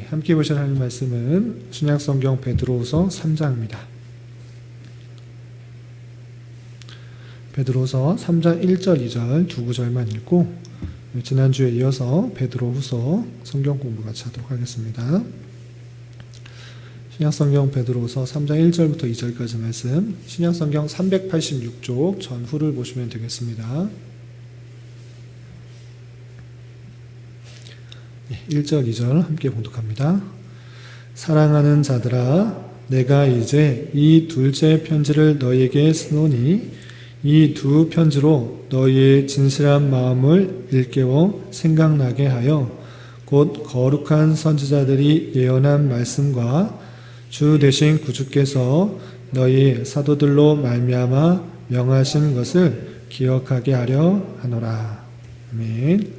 함께 보실 하나님 말씀은 신약성경 베드로후서 3장입니다. 베드로후서 3장 1절, 2절 두 구절만 읽고 지난주에 이어서 베드로후서 성경 공부 같이 하도록 하겠습니다. 신약성경 베드로후서 3장 1절부터 2절까지 말씀, 신약성경 386쪽 전후를 보시면 되겠습니다. 1절, 2절 함께 봉독합니다. 사랑하는 자들아, 내가 이제 이 둘째 편지를 너희에게 쓰노니 이 두 편지로 너희의 진실한 마음을 일깨워 생각나게 하여 곧 거룩한 선지자들이 예언한 말씀과 주 되신 구주께서 너희 사도들로 말미암아 명하신 것을 기억하게 하려 하노라. 아멘.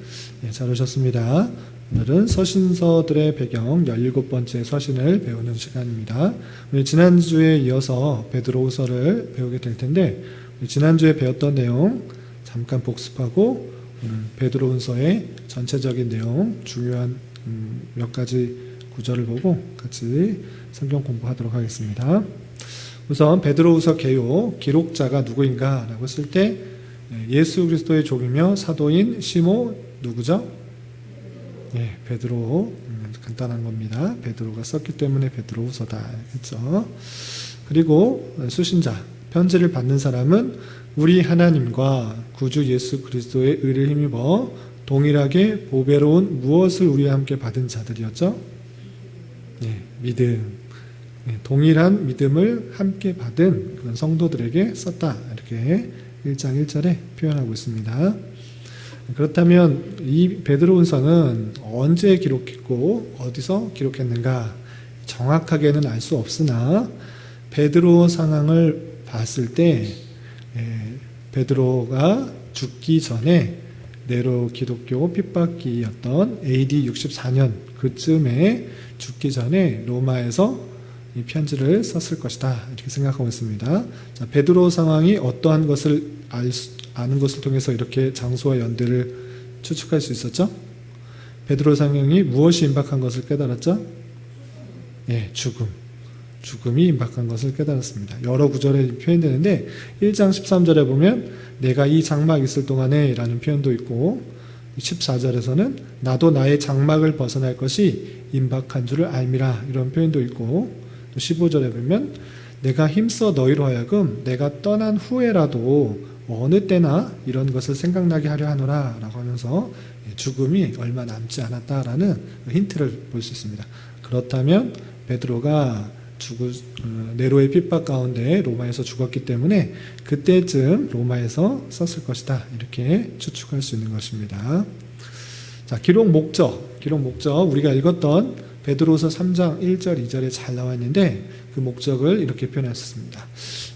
잘 오셨습니다. 오늘은 서신서들의 배경 17번째 서신을 배우는 시간입니다. 우리 지난주에 이어서 베드로후서를 배우게 될 텐데 지난주에 배웠던 내용 잠깐 복습하고 오늘 베드로후서의 전체적인 내용 중요한 몇 가지 구절을 보고 같이 성경 공부하도록 하겠습니다. 우선 베드로후서 개요 기록자가 누구인가 라고 했을 때 예수 그리스도의 종이며 사도인 시모 누구죠? 베드로, 간단한 겁니다. 베드로가 썼기 때문에 베드로후서다 했죠. 그리고 수신자, 편지를 받는 사람은 우리 하나님과 구주 예수 그리스도의 의를 힘입어 동일하게 보배로운 무엇을 우리와 함께 받은 자들이었죠? 믿음. 동일한 믿음을 함께 받은 그런 성도들에게 썼다. 이렇게 1장 1절에 표현하고 있습니다. 그렇다면 이 베드로후서는 언제 기록했고 어디서 기록했는가 정확하게는 알 수 없으나 베드로 상황을 봤을 때 베드로가 죽기 전에 네로 기독교 핍박기였던 AD 64년 그쯤에 죽기 전에 로마에서 이 편지를 썼을 것이다 이렇게 생각하고 있습니다. 자, 베드로 상황이 어떠한 것을 아는 것을 통해서 이렇게 장소와 연대를 추측할 수 있었죠? 베드로 상황이 무엇이 임박한 것을 깨달았죠? 죽음이 임박한 것을 깨달았습니다. 여러 구절에 표현되는데 1장 13절에 보면 내가 이 장막 있을 동안에 라는 표현도 있고 14절에서는 나도 나의 장막을 벗어날 것이 임박한 줄을 알미라 이런 표현도 있고 또 15절에 보면 내가 힘써 너희로 하여금 내가 떠난 후에라도 어느 때나 이런 것을 생각나게 하려 하노라 라고 하면서 죽음이 얼마 남지 않았다라는 힌트를 볼 수 있습니다. 그렇다면 베드로가 네로의 핍박 가운데 로마에서 죽었기 때문에 그때쯤 로마에서 썼을 것이다 이렇게 추측할 수 있는 것입니다. 자, 기록 목적 우리가 읽었던 베드로서 3장 1절 2절에 잘 나와 있는데 그 목적을 이렇게 표현했습니다.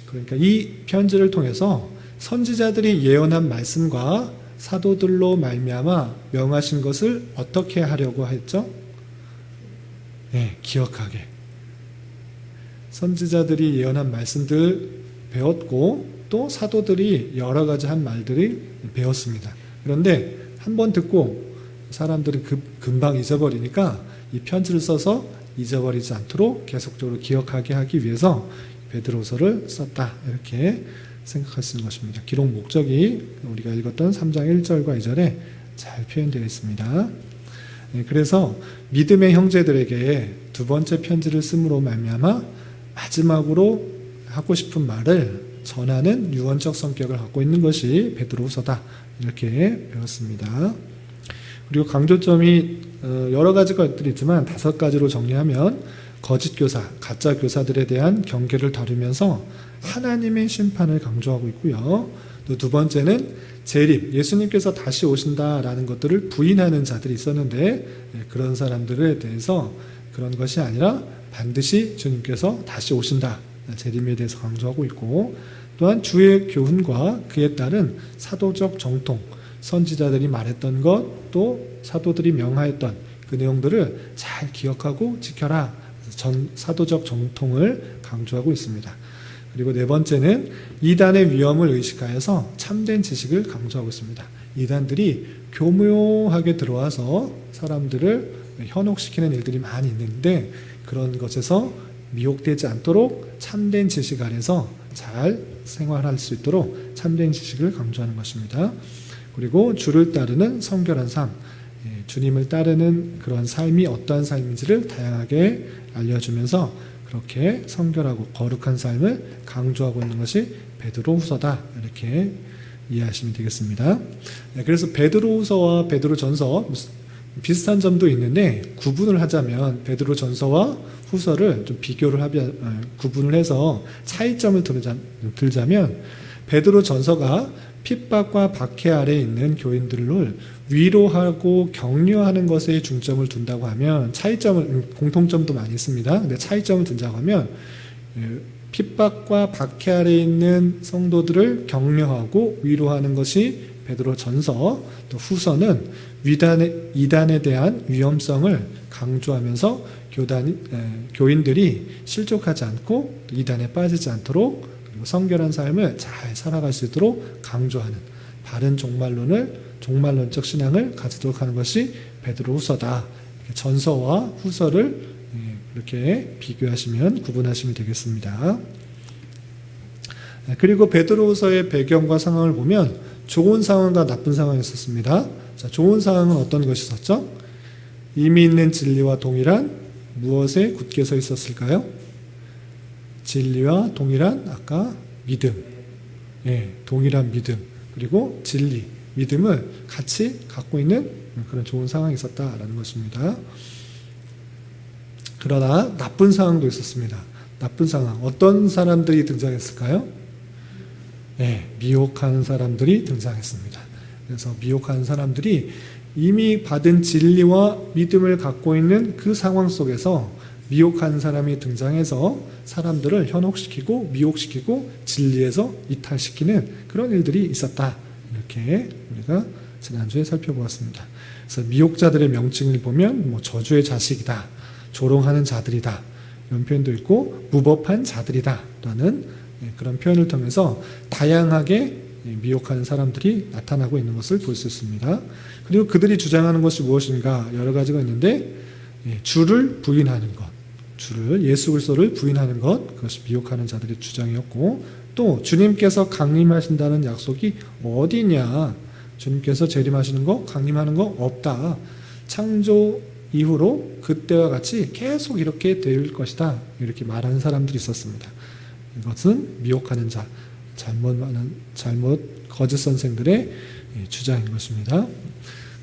그러니까 이 편지를 통해서 선지자들이 예언한 말씀과 사도들로 말미암아 명하신 것을 어떻게 하려고 했죠? 기억하게. 선지자들이 예언한 말씀들 배웠고 또 사도들이 여러 가지 한 말들을 배웠습니다. 그런데 한번 듣고 사람들은 금방 잊어버리니까 이 편지를 써서 잊어버리지 않도록 계속적으로 기억하게 하기 위해서 베드로서를 썼다 이렇게 생각할 수 있는 것입니다. 기록 목적이 우리가 읽었던 3장 1절과 2절에 잘 표현되어 있습니다. 그래서 믿음의 형제들에게 두 번째 편지를 쓰므로 말미암아 마지막으로 하고 싶은 말을 전하는 유언적 성격을 갖고 있는 것이 베드로후서다 이렇게 배웠습니다. 그리고 강조점이 여러 가지 것들이 있지만 5가지로 정리하면 거짓 교사, 가짜 교사들에 대한 경계를 다루면서 하나님의 심판을 강조하고 있고요. 또 두 번째는 재림, 예수님께서 다시 오신다라는 것들을 부인하는 자들이 있었는데 그런 사람들에 대해서 그런 것이 아니라 반드시 주님께서 다시 오신다, 재림에 대해서 강조하고 있고 또한 주의 교훈과 그에 따른 사도적 정통, 선지자들이 말했던 것, 또 사도들이 명하였던 그 내용들을 잘 기억하고 지켜라. 사도적 정통을 강조하고 있습니다. 그리고 네 번째는 이단의 위험을 의식하여서 참된 지식을 강조하고 있습니다. 이단들이 교묘하게 들어와서 사람들을 현혹시키는 일들이 많이 있는데 그런 것에서 미혹되지 않도록 참된 지식 아래서 잘 생활할 수 있도록 참된 지식을 강조하는 것입니다. 그리고 주를 따르는 성결한 삶, 주님을 따르는 그런 삶이 어떠한 삶인지를 다양하게 알려주면서 그렇게 성결하고 거룩한 삶을 강조하고 있는 것이 베드로후서다, 이렇게 이해하시면 되겠습니다. 그래서 베드로후서와 베드로전서 비슷한 점도 있는데 구분을 하자면 베드로전서와 후서를 좀 구분을 해서 차이점을 들자면 베드로전서가 핍박과 박해 아래에 있는 교인들을 위로하고 격려하는 것에 중점을 둔다고 하면 공통점도 많이 있습니다. 근데 차이점을 둔다고 하면 핍박과 박해 아래에 있는 성도들을 격려하고 위로하는 것이 베드로전서, 또 후서는 이단에 대한 위험성을 강조하면서 교인들이 실족하지 않고 이단에 빠지지 않도록 그리고 성결한 삶을 잘 살아갈 수 있도록 강조하는 바른 종말론적 신앙을 가지도록 하는 것이 베드로후서다. 전서와 후서를 이렇게 비교하시면 구분하시면 되겠습니다. 그리고 베드로후서의 배경과 상황을 보면 좋은 상황과 나쁜 상황이 있었습니다. 자, 좋은 상황은 어떤 것이 있었죠? 이미 있는 진리와 동일한 무엇에 굳게 서 있었을까요? 진리와 동일한 아까 믿음, 동일한 믿음, 그리고 진리, 믿음을 같이 갖고 있는 그런 좋은 상황이 있었다라는 것입니다. 그러나 나쁜 상황도 있었습니다. 나쁜 상황, 어떤 사람들이 등장했을까요? 미혹하는 사람들이 등장했습니다. 그래서 미혹하는 사람들이 이미 받은 진리와 믿음을 갖고 있는 그 상황 속에서 미혹하는 사람이 등장해서 사람들을 현혹시키고 미혹시키고 진리에서 이탈시키는 그런 일들이 있었다. 이렇게 우리가 지난주에 살펴보았습니다. 그래서 미혹자들의 명칭을 보면 저주의 자식이다, 조롱하는 자들이다, 이런 표현도 있고 무법한 자들이다 라는 그런 표현을 통해서 다양하게 미혹하는 사람들이 나타나고 있는 것을 볼 수 있습니다. 그리고 그들이 주장하는 것이 무엇인가 여러 가지가 있는데 주를 부인하는 것, 예수 그리스도를 부인하는 것, 그것이 미혹하는 자들의 주장이었고, 또 주님께서 강림하신다는 약속이 어디냐, 주님께서 재림하시는 거, 강림하는 거 없다, 창조 이후로 그때와 같이 계속 이렇게 될 것이다, 이렇게 말하는 사람들이 있었습니다. 이것은 미혹하는 자, 거짓 선생들의 주장인 것입니다.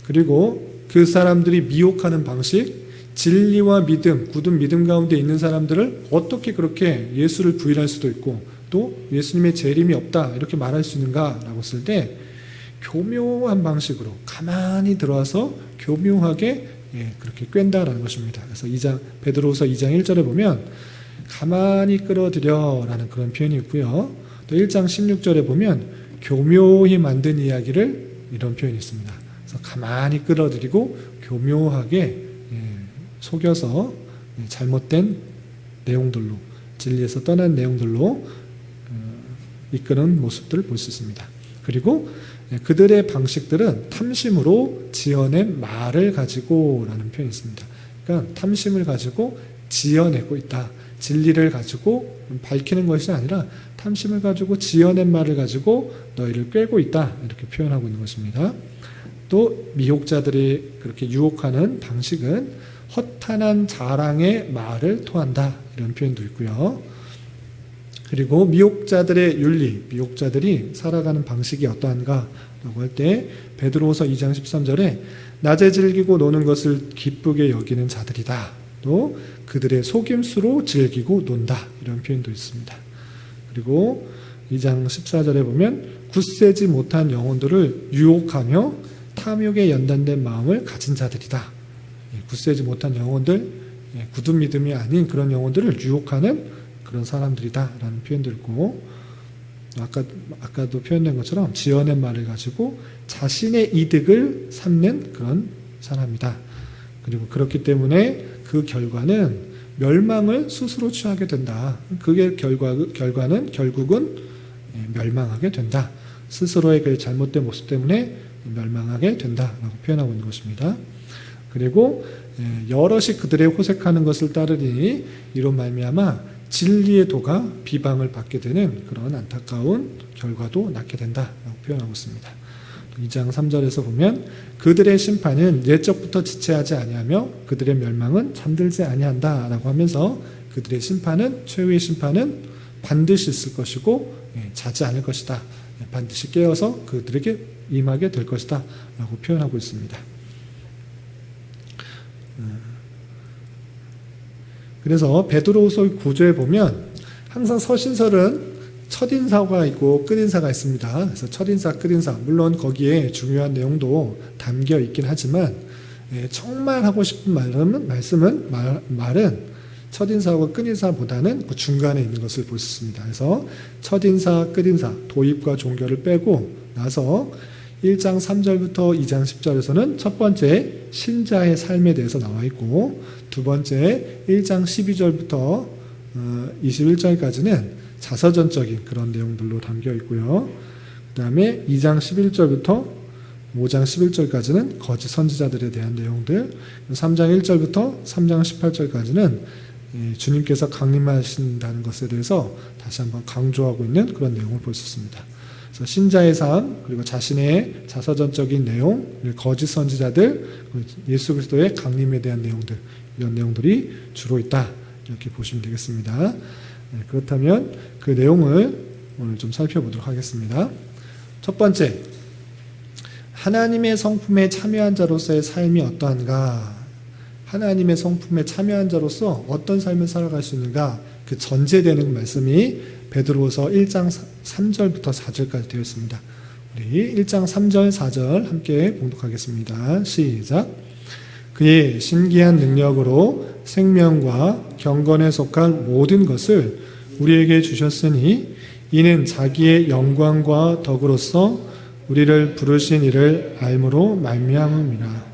그리고 그 사람들이 미혹하는 방식, 진리와 믿음, 굳은 믿음 가운데 있는 사람들을 어떻게 그렇게 예수를 부인할 수도 있고 또 예수님의 재림이 없다 이렇게 말할 수 있는가라고 했을 때 교묘한 방식으로 가만히 들어와서 교묘하게 그렇게 꿰다라는 것입니다. 그래서 베드로후서 2장 1절에 보면 가만히 끌어들여라는 그런 표현이 있고요. 또 1장 16절에 보면 교묘히 만든 이야기를, 이런 표현이 있습니다. 그래서 가만히 끌어들이고 교묘하게 속여서 잘못된 내용들로, 진리에서 떠난 내용들로 이끄는 모습들을 볼 수 있습니다. 그리고 그들의 방식들은 탐심으로 지어낸 말을 가지고 라는 표현이 있습니다. 그러니까 탐심을 가지고 지어내고 있다. 진리를 가지고 밝히는 것이 아니라 탐심을 가지고 지어낸 말을 가지고 너희를 꿰고 있다, 이렇게 표현하고 있는 것입니다. 또 미혹자들이 그렇게 유혹하는 방식은 허탄한 자랑의 말을 토한다, 이런 표현도 있고요. 그리고 미혹자들의 윤리, 미혹자들이 살아가는 방식이 어떠한가라고 할 때 베드로후서 2장 13절에 낮에 즐기고 노는 것을 기쁘게 여기는 자들이다. 또 그들의 속임수로 즐기고 논다, 이런 표현도 있습니다. 그리고 2장 14절에 보면 굳세지 못한 영혼들을 유혹하며 탐욕에 연단된 마음을 가진 자들이다. 굳세지 못한 영혼들, 굳은 믿음이 아닌 그런 영혼들을 유혹하는 그런 사람들이다 라는 표현도 있고, 아까도 표현된 것처럼 지어낸 말을 가지고 자신의 이득을 삼는 그런 사람이다. 그리고 그렇기 때문에 그 결과는 멸망을 스스로 취하게 된다. 그게 결과는 결국은 멸망하게 된다. 스스로의 그 잘못된 모습 때문에 멸망하게 된다라고 표현하고 있는 것입니다. 그리고 여럿이 그들의 호색하는 것을 따르니 이로 말미암아 진리의 도가 비방을 받게 되는 그런 안타까운 결과도 낳게 된다라고 표현하고 있습니다. 2장 3절에서 보면 그들의 심판은 옛적부터 지체하지 아니하며 그들의 멸망은 잠들지 아니한다라고 하면서 그들의 심판은, 최후의 심판은 반드시 있을 것이고 자지 않을 것이다. 반드시 깨어서 그들에게 임하게 될 것이다 라고 표현하고 있습니다. 그래서 베드로후서 9조에 보면 항상 서신설은 첫인사가 있고 끝인사가 있습니다. 그래서 첫인사, 끝인사, 물론 거기에 중요한 내용도 담겨 있긴 하지만 정말 하고 싶은 말은 첫인사하고 끝인사보다는 그 중간에 있는 것을 볼 수 있습니다. 그래서 첫인사, 끝인사, 도입과 종교를 빼고 나서 1장 3절부터 2장 10절에서는 첫 번째 신자의 삶에 대해서 나와 있고, 두 번째 1장 12절부터 21절까지는 자서전적인 그런 내용들로 담겨 있고요. 그 다음에 2장 11절부터 5장 11절까지는 거짓 선지자들에 대한 내용들, 3장 1절부터 3장 18절까지는 주님께서 강림하신다는 것에 대해서 다시 한번 강조하고 있는 그런 내용을 볼 수 있습니다. 그래서 신자의 삶, 그리고 자신의 자서전적인 내용, 거짓 선지자들, 예수 그리스도의 강림에 대한 내용들, 이런 내용들이 주로 있다, 이렇게 보시면 되겠습니다. 그렇다면 그 내용을 오늘 좀 살펴보도록 하겠습니다. 첫 번째, 하나님의 성품에 참여한 자로서의 삶이 어떠한가? 하나님의 성품에 참여한 자로서 어떤 삶을 살아갈 수 있는가? 그 전제되는 말씀이 베드로후서 1장 3절부터 4절까지 되어 있습니다. 우리 1장 3절 4절 함께 봉독하겠습니다. 시작. 그의 신기한 능력으로 생명과 경건에 속한 모든 것을 우리에게 주셨으니 이는 자기의 영광과 덕으로서 우리를 부르신 이를 알므로 말미암음이라.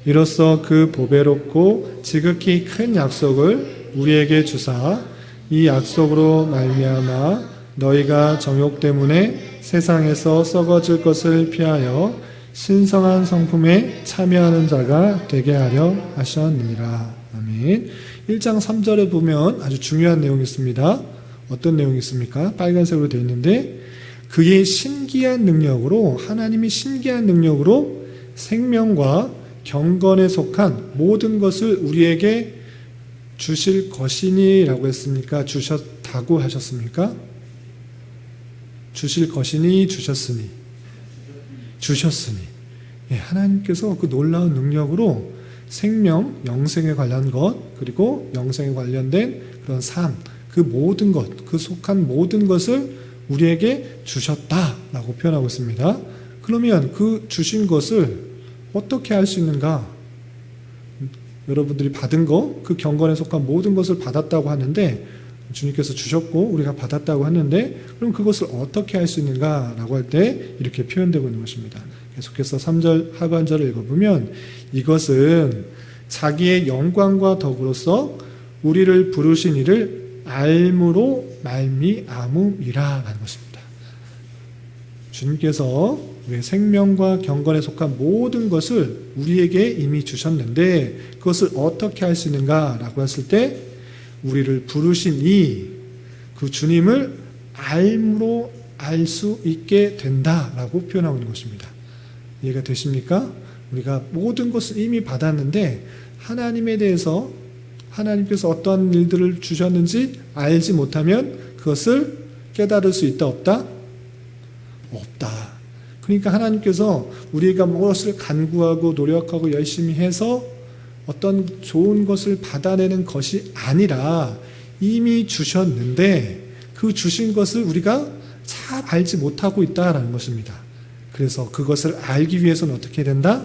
이로써 그 보배롭고 지극히 큰 약속을 우리에게 주사 이 약속으로 말미암아 너희가 정욕 때문에 세상에서 썩어질 것을 피하여 신성한 성품에 참여하는 자가 되게 하려 하셨느니라. 아멘. 1장 3절에 보면 아주 중요한 내용이 있습니다. 어떤 내용이 있습니까? 빨간색으로 되어 있는데, 그의 신기한 능력으로, 하나님이 신기한 능력으로 생명과 경건에 속한 모든 것을 우리에게 주실 것이니 라고 했습니까? 주셨다고 하셨습니까? 주실 것이니, 주셨으니. 하나님께서 그 놀라운 능력으로 생명, 영생에 관련한 것, 그리고 영생에 관련된 그런 삶, 그 모든 것, 그 속한 모든 것을 우리에게 주셨다라고 표현하고 있습니다. 그러면 그 주신 것을 어떻게 할 수 있는가? 여러분들이 받은 것, 그 경건에 속한 모든 것을 받았다고 하는데, 주님께서 주셨고 우리가 받았다고 하는데, 그럼 그것을 어떻게 할 수 있는가라고 할 때 이렇게 표현되고 있는 것입니다. 계속해서 3절 하반절을 읽어보면 이것은 자기의 영광과 덕으로서 우리를 부르신 이를 알므로 말미암음이라 라는 것입니다. 주님께서 우리의 생명과 경건에 속한 모든 것을 우리에게 이미 주셨는데 그것을 어떻게 할 수 있는가라고 했을 때 우리를 부르신 그 주님을 알므로 알 수 있게 된다라고 표현하고 있는 것입니다. 이해가 되십니까? 우리가 모든 것을 이미 받았는데 하나님에 대해서, 하나님께서 어떠한 일들을 주셨는지 알지 못하면 그것을 깨달을 수 있다, 없다? 없다. 그러니까 하나님께서 우리가 무엇을 간구하고 노력하고 열심히 해서 어떤 좋은 것을 받아내는 것이 아니라 이미 주셨는데 그 주신 것을 우리가 잘 알지 못하고 있다라는 것입니다. 그래서 그것을 알기 위해서는 어떻게 된다?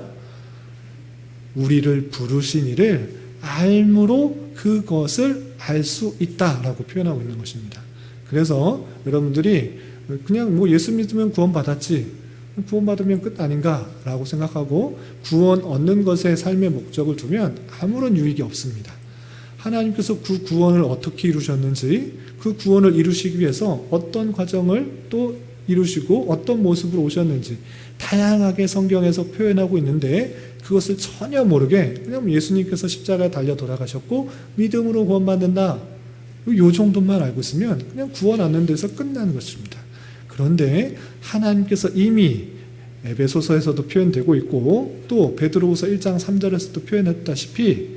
우리를 부르신 이를 알므로 그것을 알 수 있다라고 표현하고 있는 것입니다. 그래서 여러분들이 그냥 예수 믿으면 구원받았지, 구원받으면 끝 아닌가라고 생각하고 구원 얻는 것에 삶의 목적을 두면 아무런 유익이 없습니다. 하나님께서 그 구원을 어떻게 이루셨는지, 그 구원을 이루시기 위해서 어떤 과정을 또 이루시고 어떤 모습으로 오셨는지 다양하게 성경에서 표현하고 있는데 그것을 전혀 모르게 그냥 예수님께서 십자가에 달려 돌아가셨고 믿음으로 구원받는다, 요 정도만 알고 있으면 그냥 구원 얻는 데서 끝나는 것입니다. 그런데 하나님께서 이미 에베소서에서도 표현되고 있고 또 베드로후서 1장 3절에서도 표현했다시피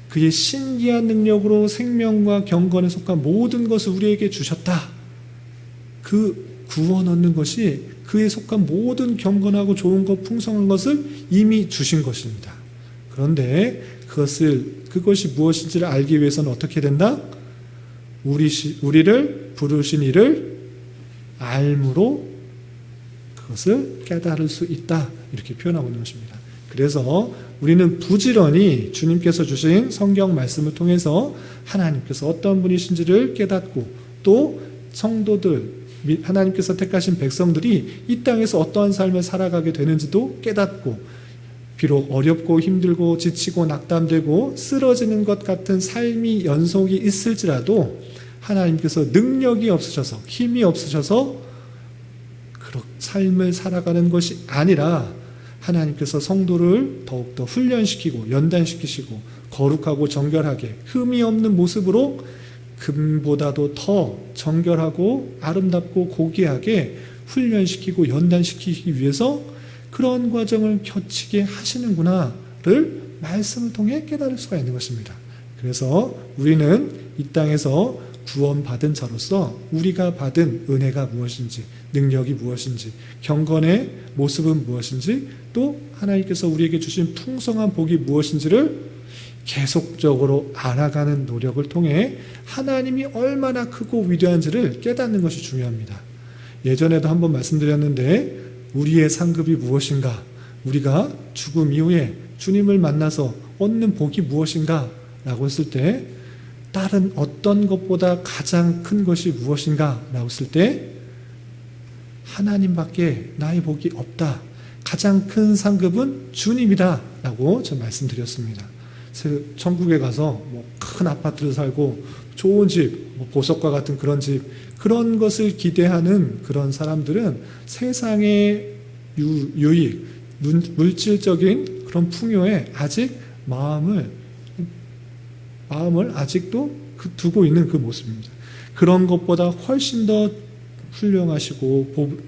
그의 신기한 능력으로 생명과 경건에 속한 모든 것을 우리에게 주셨다. 그 구원 얻는 것이 그에 속한 모든 경건하고 좋은 것, 풍성한 것을 이미 주신 것입니다. 그런데 그것이 무엇인지를 알기 위해서는 어떻게 된다? 우리를 부르신 이를 알므로 그것을 깨달을 수 있다. 이렇게 표현하고 있는 것입니다. 그래서 우리는 부지런히 주님께서 주신 성경 말씀을 통해서 하나님께서 어떤 분이신지를 깨닫고 또 성도들, 하나님께서 택하신 백성들이 이 땅에서 어떠한 삶을 살아가게 되는지도 깨닫고 비록 어렵고 힘들고 지치고 낙담되고 쓰러지는 것 같은 삶이 연속이 있을지라도 하나님께서 능력이 없으셔서 힘이 없으셔서 그런 삶을 살아가는 것이 아니라 하나님께서 성도를 더욱더 훈련시키고 연단시키시고 거룩하고 정결하게 흠이 없는 모습으로 금보다도 더 정결하고 아름답고 고귀하게 훈련시키고 연단시키기 위해서 그런 과정을 거치게 하시는구나를 말씀을 통해 깨달을 수가 있는 것입니다. 그래서 우리는 이 땅에서 구원받은 자로서 우리가 받은 은혜가 무엇인지, 능력이 무엇인지, 경건의 모습은 무엇인지, 또 하나님께서 우리에게 주신 풍성한 복이 무엇인지를 계속적으로 알아가는 노력을 통해 하나님이 얼마나 크고 위대한지를 깨닫는 것이 중요합니다. 예전에도 한번 말씀드렸는데 우리의 상급이 무엇인가, 우리가 죽음 이후에 주님을 만나서 얻는 복이 무엇인가 라고 했을 때 다른 어떤 것보다 가장 큰 것이 무엇인가 라고 했을 때 하나님밖에 나의 복이 없다. 가장 큰 상급은 주님이다 라고 저 말씀드렸습니다. 천국에 가서 큰 아파트를 살고 좋은 집, 보석과 같은 그런 집, 그런 것을 기대하는 그런 사람들은 세상의 유익, 물질적인 그런 풍요에 아직 마음을 아직도 두고 있는 그 모습입니다. 그런 것보다 훨씬 더 훌륭하시고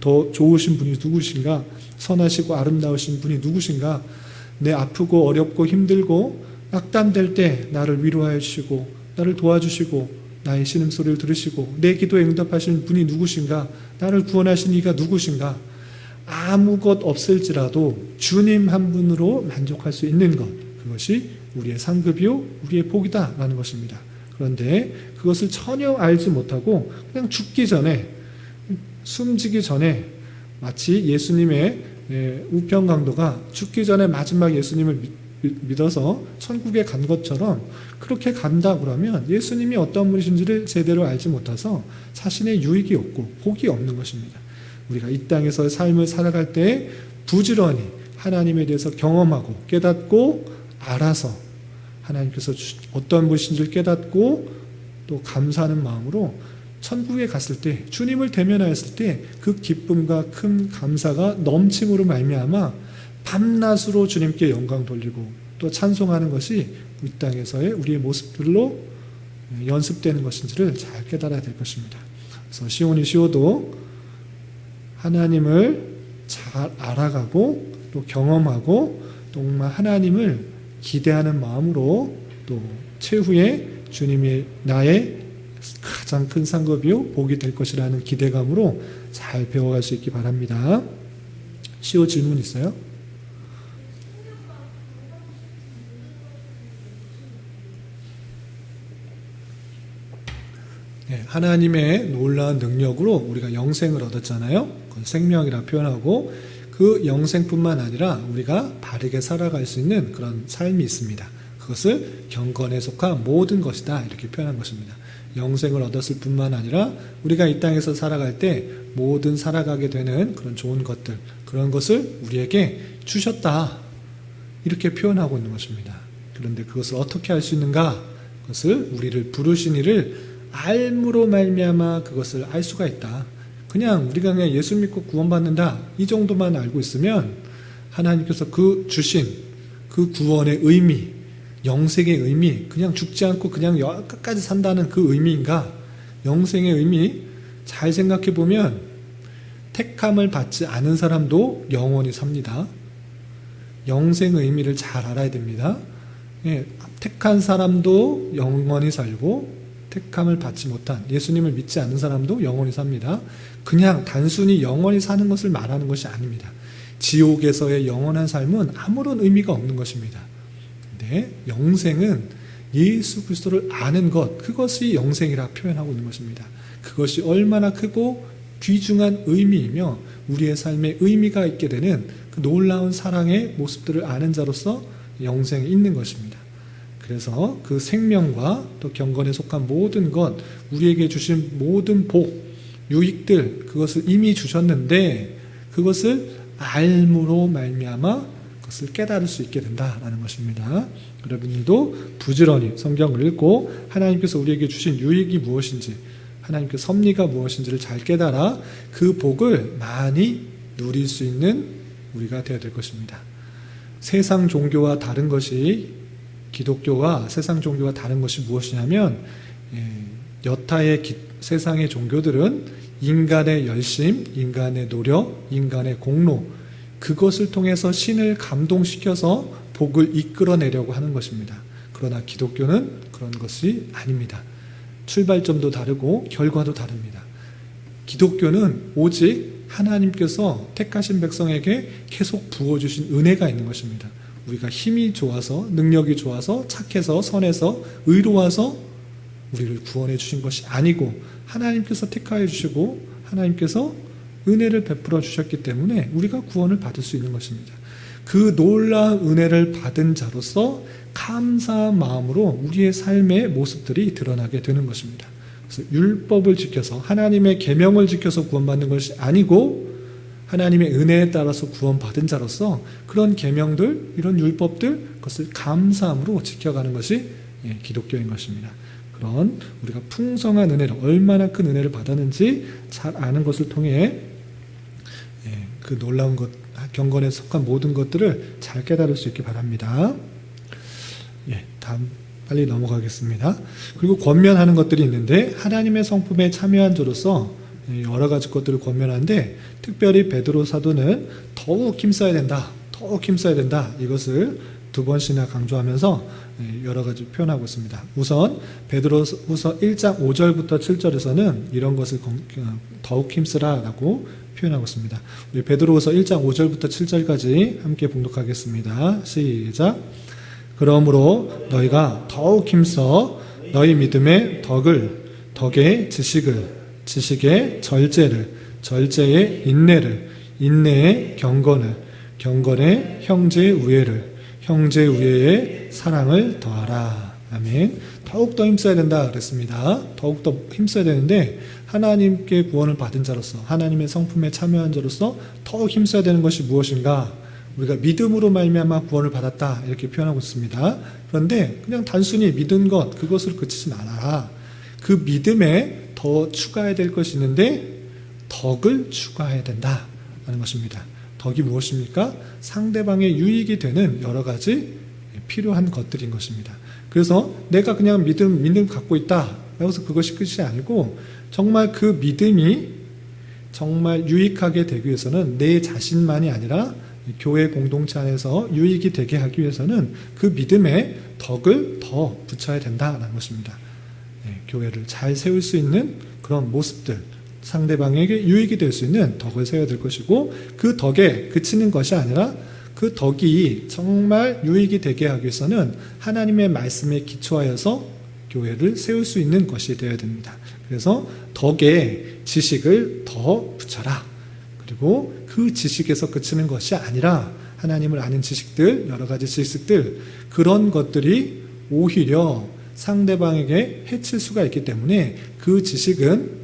더 좋으신 분이 누구신가, 선하시고 아름다우신 분이 누구신가, 내 아프고 어렵고 힘들고 낙담될 때 나를 위로하여 주시고 나를 도와주시고 나의 신음소리를 들으시고 내 기도에 응답하시는 분이 누구신가, 나를 구원하신 이가 누구신가, 아무것 없을지라도 주님 한 분으로 만족할 수 있는 것, 그것이 우리의 상급이요 우리의 복이다 라는 것입니다. 그런데 그것을 전혀 알지 못하고 그냥 죽기 전에, 숨지기 전에 마치 예수님의 우편강도가 죽기 전에 마지막 예수님을 믿어서 천국에 간 것처럼 그렇게 간다 그러면 예수님이 어떤 분이신지를 제대로 알지 못해서 자신의 유익이 없고 복이 없는 것입니다. 우리가 이 땅에서 삶을 살아갈 때 부지런히 하나님에 대해서 경험하고 깨닫고 알아서 하나님께서 어떤 분이신지를 깨닫고 또 감사하는 마음으로 천국에 갔을 때, 주님을 대면하였을 때 그 기쁨과 큰 감사가 넘침으로 말미암아 밤낮으로 주님께 영광 돌리고 또 찬송하는 것이 이 땅에서의 우리의 모습들로 연습되는 것인지를 잘 깨달아야 될 것입니다. 그래서 시온이 시오도 하나님을 잘 알아가고 또 경험하고 정말 하나님을 기대하는 마음으로 또 최후에 주님이 나의 가장 큰 상급이요 복이 될 것이라는 기대감으로 잘 배워갈 수 있기 바랍니다. 시오 질문 있어요? 네, 하나님의 놀라운 능력으로 우리가 영생을 얻었잖아요. 그건 생명이라 표현하고 그 영생뿐만 아니라 우리가 바르게 살아갈 수 있는 그런 삶이 있습니다. 그것을 경건에 속한 모든 것이다 이렇게 표현한 것입니다. 영생을 얻었을 뿐만 아니라 우리가 이 땅에서 살아갈 때 모든 살아가게 되는 그런 좋은 것들, 그런 것을 우리에게 주셨다 이렇게 표현하고 있는 것입니다. 그런데 그것을 어떻게 할 수 있는가? 그것을 우리를 부르신 이를 알므로 말미암아 그것을 알 수가 있다. 그냥 우리가 그냥 예수 믿고 구원받는다 이 정도만 알고 있으면 하나님께서 그 주신 그 구원의 의미, 영생의 의미, 그냥 죽지 않고 그냥 끝까지 산다는 그 의미인가? 영생의 의미 잘 생각해 보면 택함을 받지 않은 사람도 영원히 삽니다. 영생의 의미를 잘 알아야 됩니다. 예, 택한 사람도 영원히 살고 택함을 받지 못한 예수님을 믿지 않는 사람도 영원히 삽니다. 그냥 단순히 영원히 사는 것을 말하는 것이 아닙니다. 지옥에서의 영원한 삶은 아무런 의미가 없는 것입니다. 근데 영생은 예수 그리스도를 아는 것, 그것이 영생이라 표현하고 있는 것입니다. 그것이 얼마나 크고 귀중한 의미이며 우리의 삶에 의미가 있게 되는 그 놀라운 사랑의 모습들을 아는 자로서 영생이 있는 것입니다. 그래서 그 생명과 또 경건에 속한 모든 것, 우리에게 주신 모든 복, 유익들, 그것을 이미 주셨는데 그것을 알므로 말미암아 그것을 깨달을 수 있게 된다라는 것입니다. 여러분들도 부지런히 성경을 읽고 하나님께서 우리에게 주신 유익이 무엇인지, 하나님께서 섭리가 무엇인지를 잘 깨달아 그 복을 많이 누릴 수 있는 우리가 되어야 될 것입니다. 세상 종교와 다른 것이, 기독교와 세상 종교와 다른 것이 무엇이냐면, 여타의 세상의 종교들은 인간의 열심, 인간의 노력, 인간의 공로, 그것을 통해서 신을 감동시켜서 복을 이끌어내려고 하는 것입니다. 그러나 기독교는 그런 것이 아닙니다. 출발점도 다르고 결과도 다릅니다. 기독교는 오직 하나님께서 택하신 백성에게 계속 부어주신 은혜가 있는 것입니다. 우리가 힘이 좋아서, 능력이 좋아서, 착해서, 선해서, 의로워서 우리를 구원해 주신 것이 아니고 하나님께서 택하여 주시고 하나님께서 은혜를 베풀어 주셨기 때문에 우리가 구원을 받을 수 있는 것입니다. 그 놀라운 은혜를 받은 자로서 감사한 마음으로 우리의 삶의 모습들이 드러나게 되는 것입니다. 그래서 율법을 지켜서, 하나님의 계명을 지켜서 구원받는 것이 아니고 하나님의 은혜에 따라서 구원받은 자로서 그런 계명들, 이런 율법들, 그것을 감사함으로 지켜가는 것이 기독교인 것입니다. 그런 우리가 풍성한 은혜를, 얼마나 큰 은혜를 받았는지 잘 아는 것을 통해 그 놀라운 것, 경건에 속한 모든 것들을 잘 깨달을 수 있기 바랍니다. 다음 빨리 넘어가겠습니다. 그리고 권면하는 것들이 있는데 하나님의 성품에 참여한 자로서 여러 가지 것들을 권면하는데 특별히 베드로 사도는 더욱 힘써야 된다, 더욱 힘써야 된다, 이것을 두 번씩이나 강조하면서 여러 가지 표현하고 있습니다. 우선 베드로후서 1장 5절부터 7절에서는 이런 것을 더욱 힘쓰라라고 표현하고 있습니다. 우리 베드로후서 1장 5절부터 7절까지 함께 봉독하겠습니다. 시작. 그러므로 너희가 더욱 힘써 너희 믿음의 덕을, 덕의 지식을, 지식의 절제를, 절제의 인내를, 인내의 경건을, 경건의 형제 우애를, 형제 우애의 사랑을 더하라. 아멘. 더욱더 힘써야 된다 그랬습니다. 더욱더 힘써야 되는데 하나님께 구원을 받은 자로서, 하나님의 성품에 참여한 자로서 더욱 힘써야 되는 것이 무엇인가? 우리가 믿음으로 말미암아 구원을 받았다 이렇게 표현하고 있습니다. 그런데 그냥 단순히 믿은 것, 그것으로 그치지 말아라. 그 믿음에 더 추가해야 될 것이 있는데 덕을 추가해야 된다라는 것입니다. 덕이 무엇입니까? 상대방의 유익이 되는 여러 가지 필요한 것들인 것입니다. 그래서 내가 그냥 믿음 갖고 있다, 그래서 그것이 끝이 아니고 정말 그 믿음이 정말 유익하게 되기 위해서는 내 자신만이 아니라 교회 공동체 안에서 유익이 되게 하기 위해서는 그 믿음에 덕을 더 붙여야 된다는 것입니다. 교회를 잘 세울 수 있는 그런 모습들, 상대방에게 유익이 될 수 있는 덕을 세워야 될 것이고 그 덕에 그치는 것이 아니라 그 덕이 정말 유익이 되게 하기 위해서는 하나님의 말씀에 기초하여서 교회를 세울 수 있는 것이 되어야 됩니다. 그래서 덕에 지식을 더 붙여라. 그리고 그 지식에서 그치는 것이 아니라 하나님을 아는 지식들, 여러 가지 지식들, 그런 것들이 오히려 상대방에게 해칠 수가 있기 때문에 그 지식은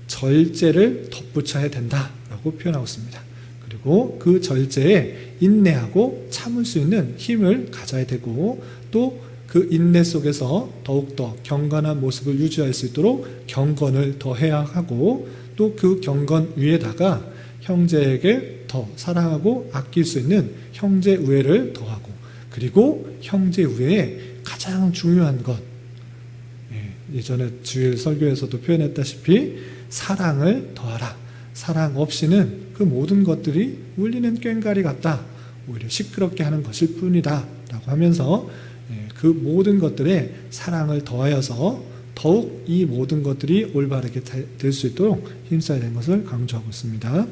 절제를 덧붙여야 된다라고 표현하고 있습니다. 그리고 그 절제에 인내하고 참을 수 있는 힘을 가져야 되고 또 그 인내 속에서 더욱더 경건한 모습을 유지할 수 있도록 경건을 더해야 하고 또 그 경건 위에다가 형제에게 더 사랑하고 아낄 수 있는 형제 우애를 더하고, 그리고 형제 우애에 가장 중요한 것, 예전에 주일 설교에서도 표현했다시피 사랑을 더하라. 사랑 없이는 그 모든 것들이 울리는 꽹과리 같다. 오히려 시끄럽게 하는 것일 뿐이다 라고 하면서 그 모든 것들에 사랑을 더하여서 더욱 이 모든 것들이 올바르게 될 수 있도록 힘써야 되는 것을 강조하고 있습니다.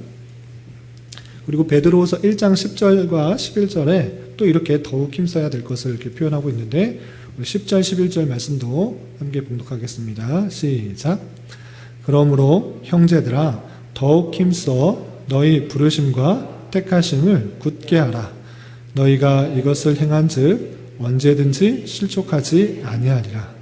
그리고 베드로후서 1장 10절과 11절에 또 이렇게 더욱 힘써야 될 것을 이렇게 표현하고 있는데, 10절 11절 말씀도 함께 봉독하겠습니다. 시작. 그러므로 형제들아 더욱 힘써 너희 부르심과 택하심을 굳게 하라. 너희가 이것을 행한즉 언제든지 실족하지 아니하리라.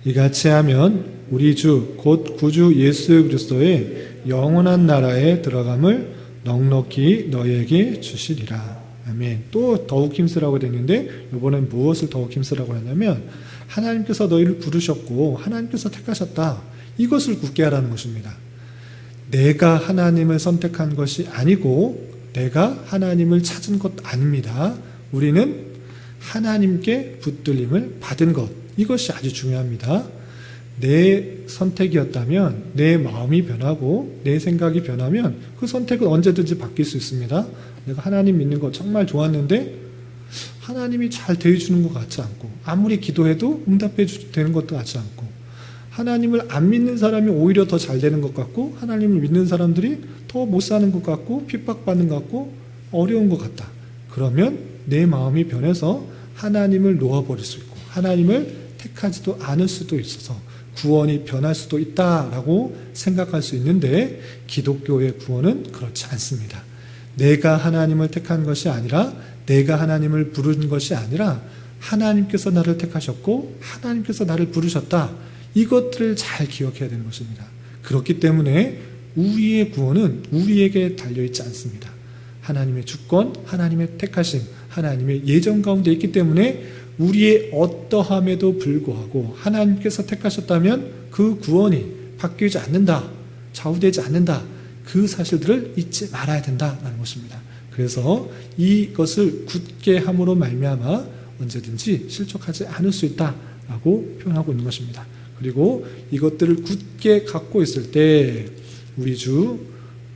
이같이 하면 우리 주 곧 구주 예수 그리스도의 영원한 나라에 들어감을 넉넉히 너희에게 주시리라. 아멘. 또 더욱 힘쓰라고 되는데, 이번엔 무엇을 더욱 힘쓰라고 하냐면 하나님께서 너희를 부르셨고 하나님께서 택하셨다. 이것을 굳게 하라는 것입니다. 내가 하나님을 선택한 것이 아니고 내가 하나님을 찾은 것 아닙니다. 우리는 하나님께 붙들림을 받은 것, 이것이 아주 중요합니다. 내 선택이었다면 내 마음이 변하고 내 생각이 변하면 그 선택은 언제든지 바뀔 수 있습니다. 내가 하나님 믿는 거 정말 좋았는데 하나님이 잘 대해주는 것 같지 않고, 아무리 기도해도 응답해 되는 것도 같지 않고, 하나님을 안 믿는 사람이 오히려 더 잘 되는 것 같고, 하나님을 믿는 사람들이 더 못 사는 것 같고, 핍박받는 것 같고, 어려운 것 같다. 그러면 내 마음이 변해서 하나님을 놓아버릴 수 있고 하나님을 택하지도 않을 수도 있어서 구원이 변할 수도 있다라고 생각할 수 있는데, 기독교의 구원은 그렇지 않습니다. 내가 하나님을 택한 것이 아니라, 내가 하나님을 부른 것이 아니라 하나님께서 나를 택하셨고 하나님께서 나를 부르셨다. 이것들을 잘 기억해야 되는 것입니다. 그렇기 때문에 우리의 구원은 우리에게 달려있지 않습니다. 하나님의 주권, 하나님의 택하심, 하나님의 예정 가운데 있기 때문에 우리의 어떠함에도 불구하고 하나님께서 택하셨다면 그 구원이 바뀌지 않는다, 좌우되지 않는다, 그 사실들을 잊지 말아야 된다라는 것입니다. 그래서 이것을 굳게 함으로 말미암아 언제든지 실족하지 않을 수 있다라고 표현하고 있는 것입니다. 그리고 이것들을 굳게 갖고 있을 때 우리 주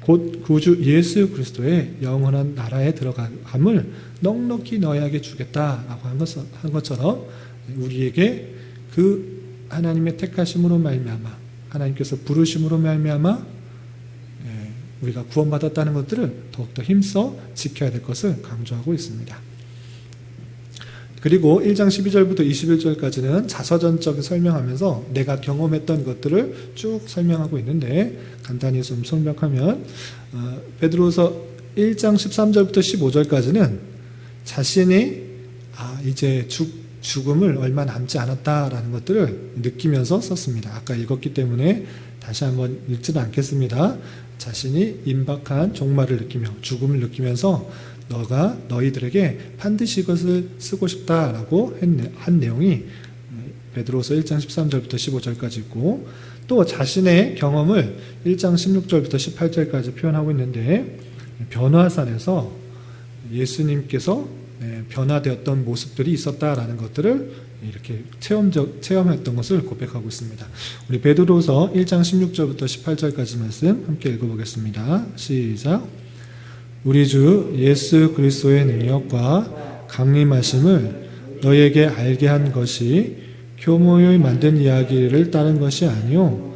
곧 구주 예수 그리스도의 영원한 나라에 들어감을 넉넉히 너희에게 주겠다라고 한 것처럼 우리에게 그 하나님의 택하심으로 말미암아, 하나님께서 부르심으로 말미암아 우리가 구원받았다는 것들을 더욱더 힘써 지켜야 될 것을 강조하고 있습니다. 그리고 1장 12절부터 21절까지는 자서전적인 설명하면서 내가 경험했던 것들을 쭉 설명하고 있는데, 간단히 좀 설명하면 베드로서 1장 13절부터 15절까지는 자신이 이제 죽음을 얼마 남지 않았다라는 것들을 느끼면서 썼습니다. 아까 읽었기 때문에 다시 한번 읽지는 않겠습니다. 자신이 임박한 종말을 느끼며 죽음을 느끼면서 너희들에게 반드시 이것을 쓰고 싶다라고 한 내용이 베드로서 1장 13절부터 15절까지 있고, 또 자신의 경험을 1장 16절부터 18절까지 표현하고 있는데, 변화산에서 예수님께서 변화되었던 모습들이 있었다라는 것들을 이렇게 체험했던 것을 고백하고 있습니다. 우리 베드로서 1장 16절부터 18절까지 말씀 함께 읽어보겠습니다. 시작. 우리 주 예수 그리스도의 능력과 강림하심을 너희에게 알게 한 것이 교모의 만든 이야기를 따른 것이 아니요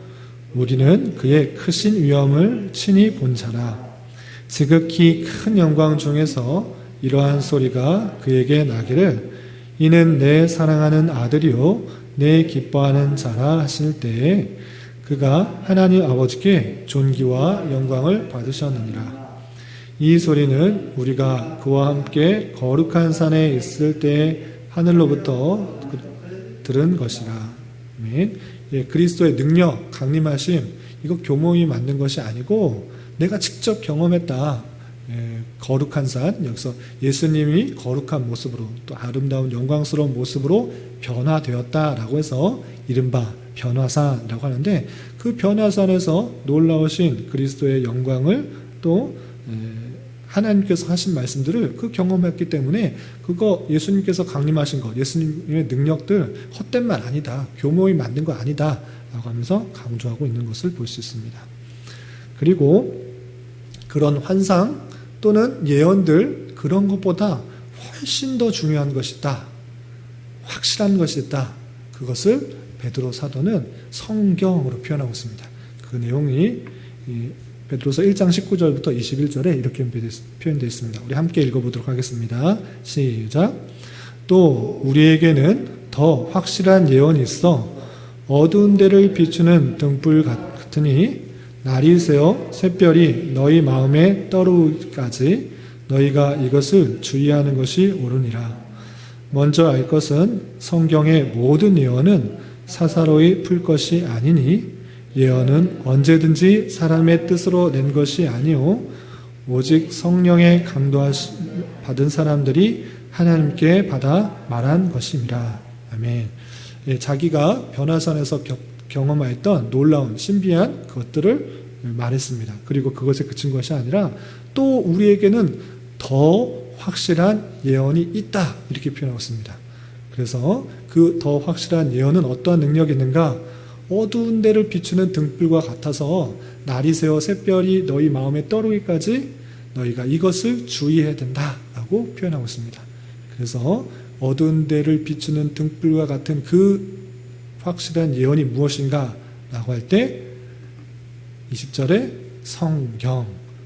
우리는 그의 크신 위엄을 친히 본 자라. 지극히 큰 영광 중에서 이러한 소리가 그에게 나기를 이는 내 사랑하는 아들이요 내 기뻐하는 자라 하실 때에 그가 하나님 아버지께 존귀와 영광을 받으셨느니라. 이 소리는 우리가 그와 함께 거룩한 산에 있을 때 하늘로부터 들은 것이라. 그리스도의 능력, 강림하심, 이거 교모이 만든 것이 아니고 내가 직접 경험했다. 거룩한 산, 여기서 예수님이 거룩한 모습으로 또 아름다운 영광스러운 모습으로 변화되었다라고 해서 이른바 변화산이라고 하는데, 그 변화산에서 놀라우신 그리스도의 영광을 또 하나님께서 하신 말씀들을 그 경험했기 때문에 그거 예수님께서 강림하신 것, 예수님의 능력들 헛된 말 아니다, 교모이 만든 거 아니다 라고 하면서 강조하고 있는 것을 볼 수 있습니다. 그리고 그런 환상 또는 예언들, 그런 것보다 훨씬 더 중요한 것이다, 확실한 것이다, 그것을 베드로 사도는 성경으로 표현하고 있습니다. 그 내용이 베드로서 1장 19절부터 21절에 이렇게 표현되어 있습니다. 우리 함께 읽어보도록 하겠습니다. 시작. 또 우리에게는 더 확실한 예언이 있어 어두운 데를 비추는 등불 같으니 날이 새어 샛별이 너희 마음에 떠오르기까지 너희가 이것을 주의하는 것이 옳으니라. 먼저 알 것은 성경의 모든 예언은 사사로이 풀 것이 아니니 예언은 언제든지 사람의 뜻으로 낸 것이 아니오 오직 성령의 강도하심 받은 사람들이 하나님께 받아 말한 것입니다. 아멘. 자기가 변화산에서 경험하였던 놀라운 신비한 것들을 말했습니다. 그리고 그것에 그친 것이 아니라 또 우리에게는 더 확실한 예언이 있다, 이렇게 표현하고 있습니다. 그래서 그 더 확실한 예언은 어떠한 능력이 있는가? 어두운 데를 비추는 등불과 같아서 날이 새어 샛별이 너희 마음에 떠오르기까지 너희가 이것을 주의해야 된다라고 표현하고 있습니다. 그래서 어두운 데를 비추는 등불과 같은 그 확실한 예언이 무엇인가 라고 할 때 20절에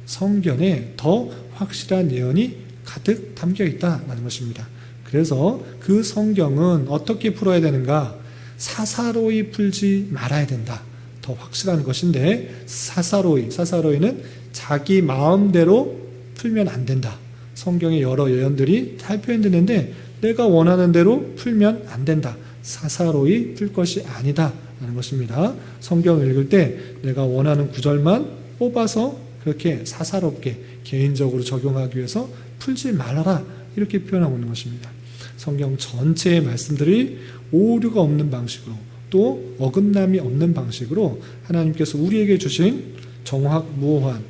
성경에 더 확실한 예언이 가득 담겨 있다라는 것입니다. 그래서 그 성경은 어떻게 풀어야 되는가? 사사로이 풀지 말아야 된다. 더 확실한 것인데, 사사로이는 자기 마음대로 풀면 안 된다. 성경의 여러 예언들이 잘 표현되는데 내가 원하는 대로 풀면 안 된다. 사사로이 풀 것이 아니다 라는 것입니다. 성경을 읽을 때 내가 원하는 구절만 뽑아서 그렇게 사사롭게 개인적으로 적용하기 위해서 풀지 말아라, 이렇게 표현하고 있는 것입니다. 성경 전체의 말씀들이 오류가 없는 방식으로 또 어긋남이 없는 방식으로 하나님께서 우리에게 주신 정확무오한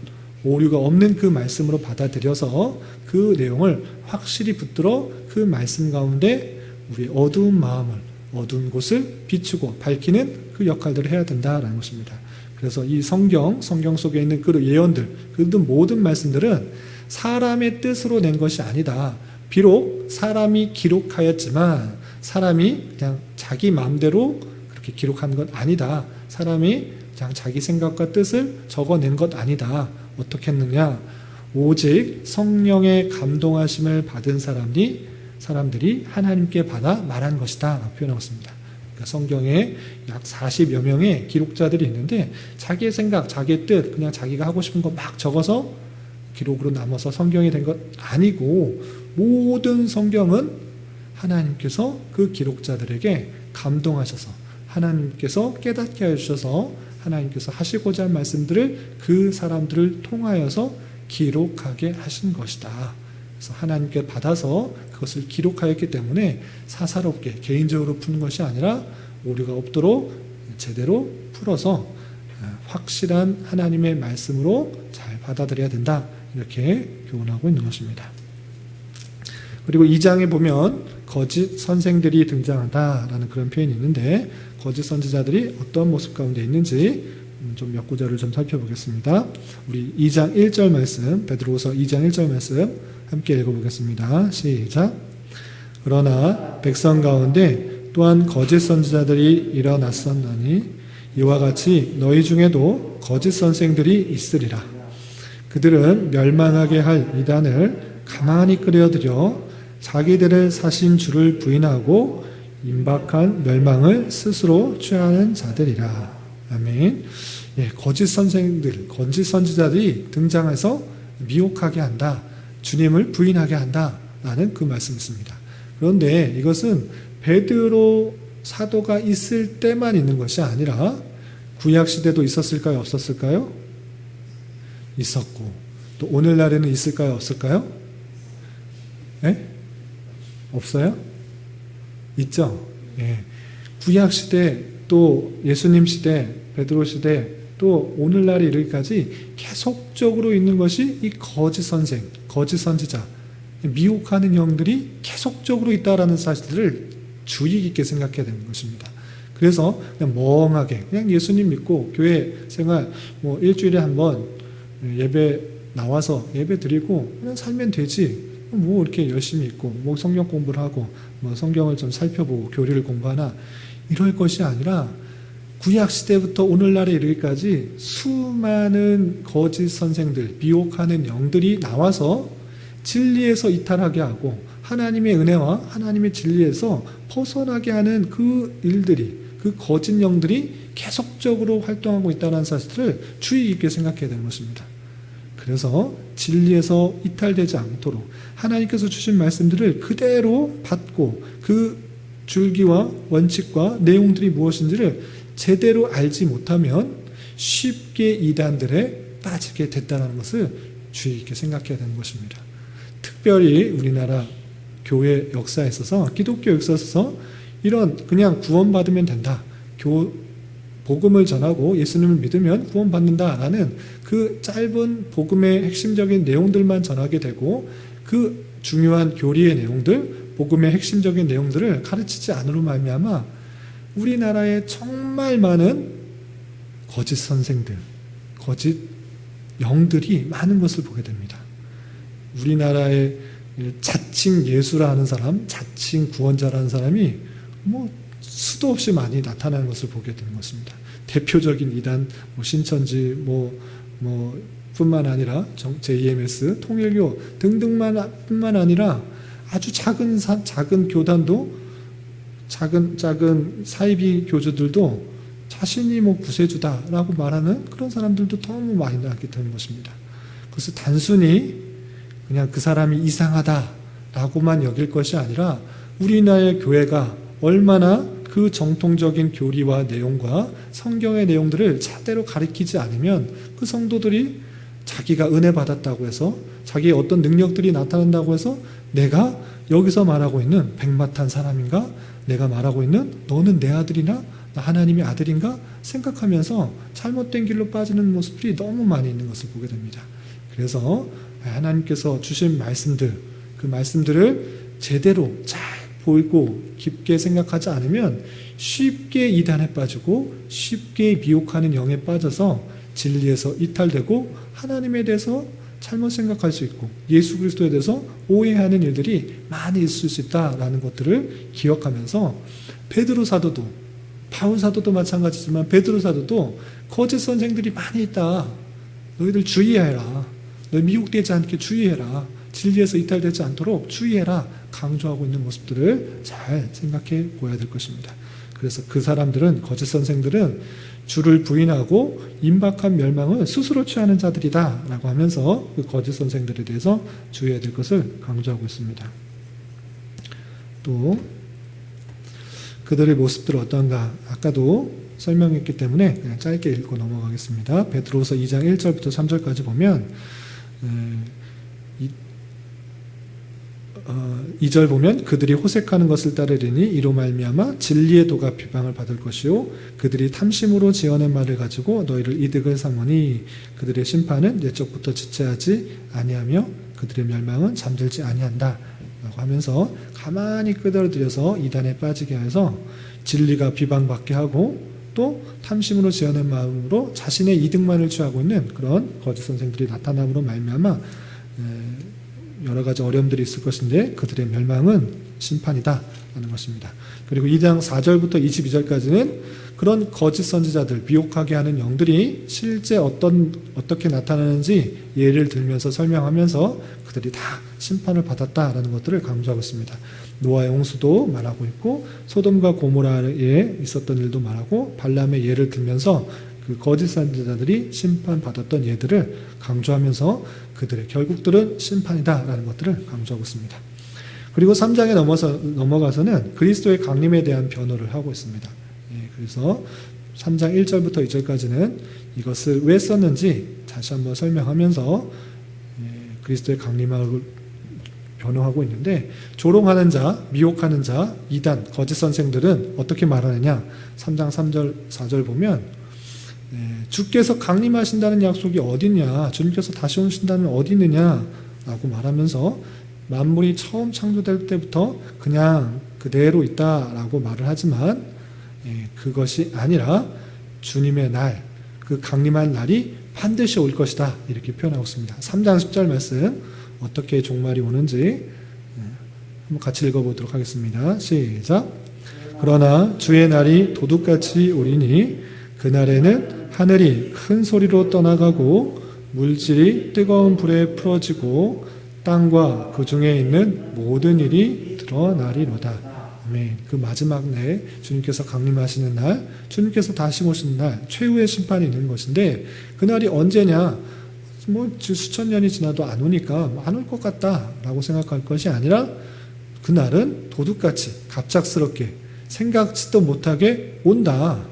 오류가 없는 그 말씀으로 받아들여서 그 내용을 확실히 붙들어 그 말씀 가운데 우리의 어두운 마음을, 어두운 곳을 비추고 밝히는 그 역할들을 해야 된다라는 것입니다. 그래서 이 성경 속에 있는 그 예언들, 그 모든 말씀들은 사람의 뜻으로 낸 것이 아니다. 비록 사람이 기록하였지만 사람이 그냥 자기 마음대로 그렇게 기록한 것 아니다. 사람이 그냥 자기 생각과 뜻을 적어낸 것 아니다. 어떻게 했느냐? 오직 성령의 감동하심을 받은 사람들이 하나님께 받아 말한 것이다 라고 표현하고 있습니다. 그러니까 성경에 약 40여 명의 기록자들이 있는데 자기의 생각, 자기의 뜻, 그냥 자기가 하고 싶은 거 막 적어서 기록으로 남아서 성경이 된 것 아니고, 모든 성경은 하나님께서 그 기록자들에게 감동하셔서 하나님께서 깨닫게 해주셔서 하나님께서 하시고자 할 말씀들을 그 사람들을 통하여서 기록하게 하신 것이다. 그래서 하나님께 받아서 그것을 기록하였기 때문에 사사롭게 개인적으로 푸는 것이 아니라 오류가 없도록 제대로 풀어서 확실한 하나님의 말씀으로 잘 받아들여야 된다, 이렇게 교훈하고 있는 것입니다. 그리고 2장에 보면 거짓 선생들이 등장한다라는 그런 표현이 있는데, 거짓 선지자들이 어떤 모습 가운데 있는지 좀 몇 구절을 좀 살펴보겠습니다. 우리 2장 1절 말씀, 베드로후서 2장 1절 말씀 함께 읽어보겠습니다. 시작. 그러나 백성 가운데 또한 거짓 선지자들이 일어났었나니 이와 같이 너희 중에도 거짓 선생들이 있으리라. 그들은 멸망하게 할 이단을 가만히 끌어들여 자기들의 사신 주를 부인하고 임박한 멸망을 스스로 취하는 자들이라. 아멘. 거짓 선생들, 거짓 선지자들이 등장해서 미혹하게 한다, 주님을 부인하게 한다라는 그 말씀이었습니다. 그런데 이것은 베드로 사도가 있을 때만 있는 것이 아니라 구약 시대도 있었을까요? 없었을까요? 있었고, 또 오늘날에는 있을까요? 없을까요? 예? 없어요? 있죠? 예. 구약 시대, 또 예수님 시대, 베드로 시대, 또 오늘날에 이르기까지 계속적으로 있는 것이 이 거짓 선생, 거짓 선지자, 미혹하는 영들이 계속적으로 있다라는 사실들을 주의 깊게 생각해야 되는 것입니다. 그래서 그냥 멍하게 그냥 예수님 믿고 교회 생활 뭐 일주일에 한번 예배 나와서 예배 드리고 그냥 살면 되지, 뭐 이렇게 열심히 있고 뭐 성경 공부를 하고 뭐 성경을 좀 살펴보고 교리를 공부하나, 이럴 것이 아니라 구약 시대부터 오늘날에 이르기까지 수많은 거짓 선생들, 미혹하는 영들이 나와서 진리에서 이탈하게 하고 하나님의 은혜와 하나님의 진리에서 벗어나게 하는 그 일들이, 그 거짓 영들이 계속적으로 활동하고 있다는 사실을 주의 깊게 생각해야 되는 것입니다. 그래서 진리에서 이탈되지 않도록 하나님께서 주신 말씀들을 그대로 받고 그 줄기와 원칙과 내용들이 무엇인지를 제대로 알지 못하면 쉽게 이단들에 빠지게 됐다는 것을 주의 깊게 생각해야 되는 것입니다. 특별히 우리나라 교회 역사에 있어서, 기독교 역사에 있어서 이런 그냥 구원받으면 된다, 복음을 전하고 예수님을 믿으면 구원받는다라는 그 짧은 복음의 핵심적인 내용들만 전하게 되고 그 중요한 교리의 내용들, 복음의 핵심적인 내용들을 가르치지 않으로 말미암아 우리나라에 정말 많은 거짓 선생들, 거짓 영들이 많은 것을 보게 됩니다. 우리나라의 자칭 예수라 하는 사람, 자칭 구원자라는 사람이 뭐 수도 없이 많이 나타나는 것을 보게 되는 것입니다. 대표적인 이단, 신천지, 뿐만 아니라 JMS, 통일교 등등뿐만 아니라 아주 작은 교단도, 작은 사이비 교주들도 자신이 구세주다라고 말하는 그런 사람들도 너무 많이 나게 되는 것입니다. 그래서 단순히 그냥 그 사람이 이상하다라고만 여길 것이 아니라 우리나라의 교회가 얼마나 그 정통적인 교리와 내용과 성경의 내용들을 제대로 가르치지 않으면 그 성도들이 자기가 은혜 받았다고 해서, 자기의 어떤 능력들이 나타난다고 해서 내가 여기서 말하고 있는 백마탄 사람인가? 내가 말하고 있는 너는 내 아들이나 나 하나님의 아들인가? 생각하면서 잘못된 길로 빠지는 모습들이 너무 많이 있는 것을 보게 됩니다. 그래서 하나님께서 주신 말씀들, 그 말씀들을 제대로 잘 보이고 깊게 생각하지 않으면 쉽게 이단에 빠지고 쉽게 미혹하는 영에 빠져서 진리에서 이탈되고 하나님에 대해서 잘못 생각할 수 있고 예수 그리스도에 대해서 오해하는 일들이 많이 있을 수 있다라는 것들을 기억하면서, 베드로 사도도, 바울 사도도 마찬가지지만 베드로 사도도 거짓 선생들이 많이 있다, 너희들 주의해라, 너희 미혹되지 않게 주의해라, 진리에서 이탈되지 않도록 주의해라 강조하고 있는 모습들을 잘 생각해 보아야 될 것입니다. 그래서 그 사람들은, 거짓 선생들은 주를 부인하고 임박한 멸망을 스스로 취하는 자들이다 라고 하면서 그 거짓 선생들에 대해서 주의해야 될 것을 강조하고 있습니다. 또 그들의 모습들은 어떤가 아까도 설명했기 때문에 그냥 짧게 읽고 넘어가겠습니다. 베드로서 2장 1절부터 3절까지 보면 2절 보면 그들이 호색하는 것을 따르리니 이로 말미암아 진리의 도가 비방을 받을 것이요 그들이 탐심으로 지어낸 말을 가지고 너희를 이득을 삼으니 그들의 심판은 옛적부터 지체하지 아니하며 그들의 멸망은 잠들지 아니한다 라고 하면서 가만히 끌어들여서 이단에 빠지게 해서 진리가 비방받게 하고 또 탐심으로 지어낸 마음으로 자신의 이득만을 취하고 있는 그런 거짓 선생들이 나타남으로 말미암아 여러 가지 어려움들이 있을 것인데 그들의 멸망은 심판이다 라는 것입니다. 그리고 2장 4절부터 22절까지는 그런 거짓 선지자들, 미혹하게 하는 영들이 실제 어떻게 나타나는지 예를 들면서 설명하면서 그들이 다 심판을 받았다라는 것들을 강조하고 있습니다. 노아의 홍수도 말하고 있고 소돔과 고모라에 있었던 일도 말하고 발람의 예를 들면서 그 거짓 선지자들이 심판받았던 예들을 강조하면서 그들의 결국들은 심판이다라는 것들을 강조하고 있습니다. 그리고 3장에 넘어가서는 그리스도의 강림에 대한 변호를 하고 있습니다. 그래서 3장 1절부터 2절까지는 이것을 왜 썼는지 다시 한번 설명하면서 그리스도의 강림을 변호하고 있는데, 조롱하는 자, 미혹하는 자, 이단, 거짓 선생들은 어떻게 말하느냐. 3장 3절 4절 보면 주께서 강림하신다는 약속이 어딨냐, 주님께서 다시 오신다는 어디 있느냐 라고 말하면서 만물이 처음 창조될 때부터 그냥 그대로 있다라고 말을 하지만 그것이 아니라 주님의 날, 그 강림할 날이 반드시 올 것이다 이렇게 표현하고 있습니다. 3장 10절 말씀 어떻게 종말이 오는지 한번 같이 읽어보도록 하겠습니다. 시작. 그러나 주의 날이 도둑같이 오리니 그날에는 하늘이 큰 소리로 떠나가고 물질이 뜨거운 불에 풀어지고 땅과 그 중에 있는 모든 일이 드러나리로다. 아멘. 그 마지막 날 주님께서 강림하시는 날, 주님께서 다시 오시는 날, 최후의 심판이 있는 것인데 그날이 언제냐? 수천 년이 지나도 안 오니까 안 올 것 같다라고 생각할 것이 아니라 그날은 도둑같이 갑작스럽게 생각지도 못하게 온다.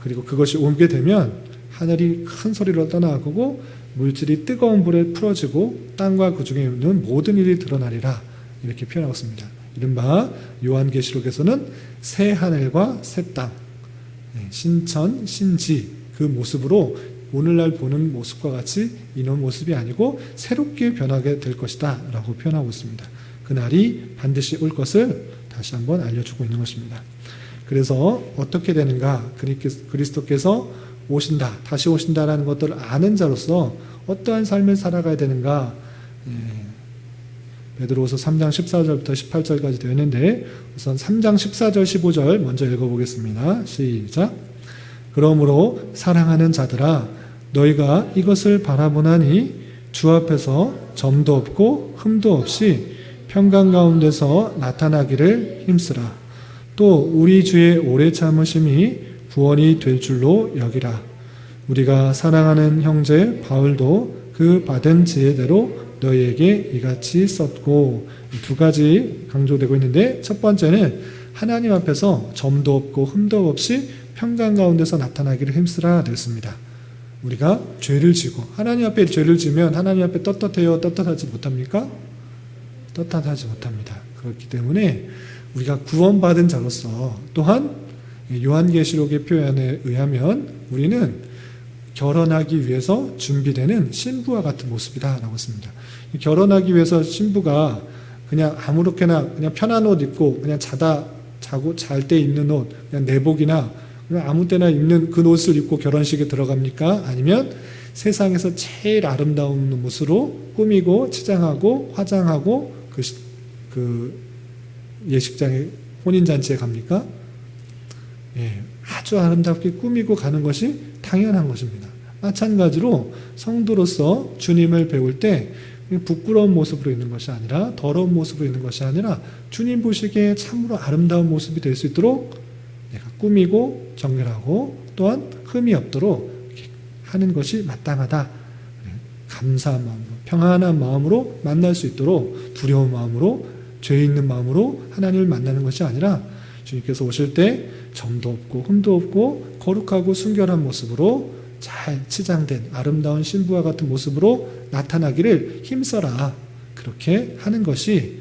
그리고 그것이 오게 되면 하늘이 큰 소리로 떠나가고 물질이 뜨거운 불에 풀어지고 땅과 그 중에 있는 모든 일이 드러나리라 이렇게 표현하고 있습니다. 이른바 요한계시록에서는 새 하늘과 새 땅, 신천, 신지 그 모습으로 오늘날 보는 모습과 같이 이런 모습이 아니고 새롭게 변하게 될 것이다 라고 표현하고 있습니다. 그날이 반드시 올 것을 다시 한번 알려주고 있는 것입니다. 그래서 어떻게 되는가? 그리스도께서 오신다, 다시 오신다라는 것들을 아는 자로서 어떠한 삶을 살아가야 되는가? 베드로후서 3장 14절부터 18절까지 되어 있는데 우선 3장 14절 15절 먼저 읽어보겠습니다. 시작. 그러므로 사랑하는 자들아 너희가 이것을 바라보나니 주 앞에서 점도 없고 흠도 없이 평강 가운데서 나타나기를 힘쓰라. 또 우리 주의 오래 참으심이 구원이 될 줄로 여기라. 우리가 사랑하는 형제 바울도 그 받은 지혜대로 너희에게 이같이 썼고, 두 가지 강조되고 있는데 첫 번째는 하나님 앞에서 점도 없고 흠도 없이 평강 가운데서 나타나기를 힘쓰라 됐습니다. 우리가 죄를 지고 하나님 앞에 죄를 지면 하나님 앞에 떳떳해요? 떳떳하지 못합니까? 떳떳하지 못합니다. 그렇기 때문에 우리가 구원받은 자로서 또한 요한계시록의 표현에 의하면 우리는 결혼하기 위해서 준비되는 신부와 같은 모습이다 라고 했습니다. 결혼하기 위해서 신부가 그냥 아무렇게나 그냥 편한 옷 입고 그냥 자고 잘 때 입는 옷, 그냥 내복이나 그냥 아무 때나 입는 그 옷을 입고 결혼식에 들어갑니까? 아니면 세상에서 제일 아름다운 옷으로 꾸미고 치장하고 화장하고 그 예식장에 혼인잔치에 갑니까? 아주 아름답게 꾸미고 가는 것이 당연한 것입니다. 마찬가지로 성도로서 주님을 배울 때 부끄러운 모습으로 있는 것이 아니라 더러운 모습으로 있는 것이 아니라 주님 보시기에 참으로 아름다운 모습이 될 수 있도록 내가 꾸미고 정결하고 또한 흠이 없도록 하는 것이 마땅하다. 감사한 마음으로 평안한 마음으로 만날 수 있도록 두려운 마음으로 죄 있는 마음으로 하나님을 만나는 것이 아니라 주님께서 오실 때 점도 없고 흠도 없고 거룩하고 순결한 모습으로 잘 치장된 아름다운 신부와 같은 모습으로 나타나기를 힘써라. 그렇게 하는 것이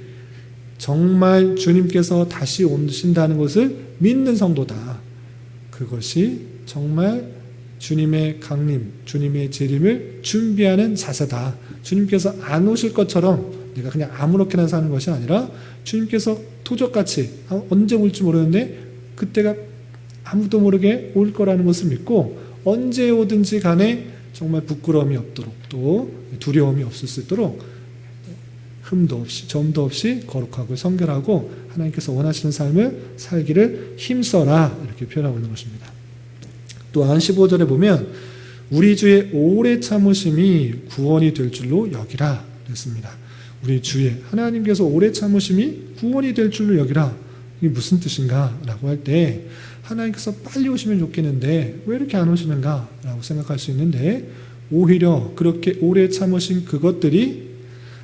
정말 주님께서 다시 오신다는 것을 믿는 성도다. 그것이 정말 주님의 강림, 주님의 재림을 준비하는 자세다. 주님께서 안 오실 것처럼 내가 그냥 아무렇게나 사는 것이 아니라 주님께서 도적같이 언제 올지 모르는데 그때가 아무도 모르게 올 거라는 것을 믿고 언제 오든지 간에 정말 부끄러움이 없도록 또 두려움이 없을 수 있도록 흠도 없이 점도 없이 거룩하고 성결하고 하나님께서 원하시는 삶을 살기를 힘써라 이렇게 표현하고 있는 것입니다. 또한 15절에 보면 우리 주의 오래 참으심이 구원이 될 줄로 여기라 그랬습니다. 우리 주의 하나님께서 오래 참으심이 구원이 될 줄로 여기라. 이게 무슨 뜻인가? 라고 할 때 하나님께서 빨리 오시면 좋겠는데 왜 이렇게 안 오시는가? 라고 생각할 수 있는데 오히려 그렇게 오래 참으신 그것들이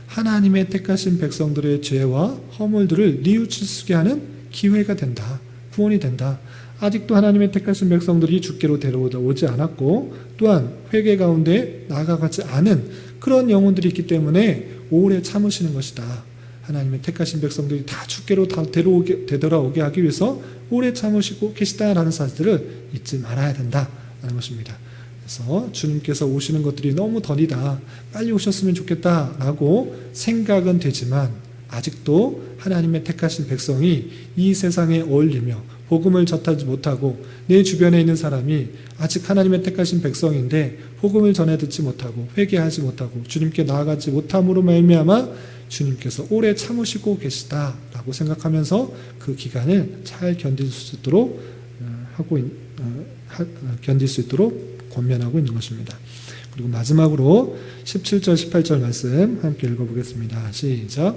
하나님의 택하신 백성들의 죄와 허물들을 뉘우치게 하는 기회가 된다. 구원이 된다. 아직도 하나님의 택하신 백성들이 주께로 데려오지 않았고 또한 회개 가운데 나아가지 않은 그런 영혼들이 있기 때문에 오래 참으시는 것이다. 하나님의 택하신 백성들이 다 주께로 다 되돌아오게 하기 위해서 오래 참으시고 계시다라는 사실을 잊지 말아야 된다라는 것입니다. 그래서 주님께서 오시는 것들이 너무 더디다, 빨리 오셨으면 좋겠다라고 생각은 되지만 아직도 하나님의 택하신 백성이 이 세상에 어울리며 복음을 전하지 못하고 내 주변에 있는 사람이 아직 하나님의 택하신 백성인데 복음을 전해 듣지 못하고 회개하지 못하고 주님께 나아가지 못함으로 말미암아 주님께서 오래 참으시고 계시다라고 생각하면서 그 기간을 잘 견딜 수 있도록 권면하고 있는 것입니다. 그리고 마지막으로 17절 18절 말씀 함께 읽어보겠습니다. 시작.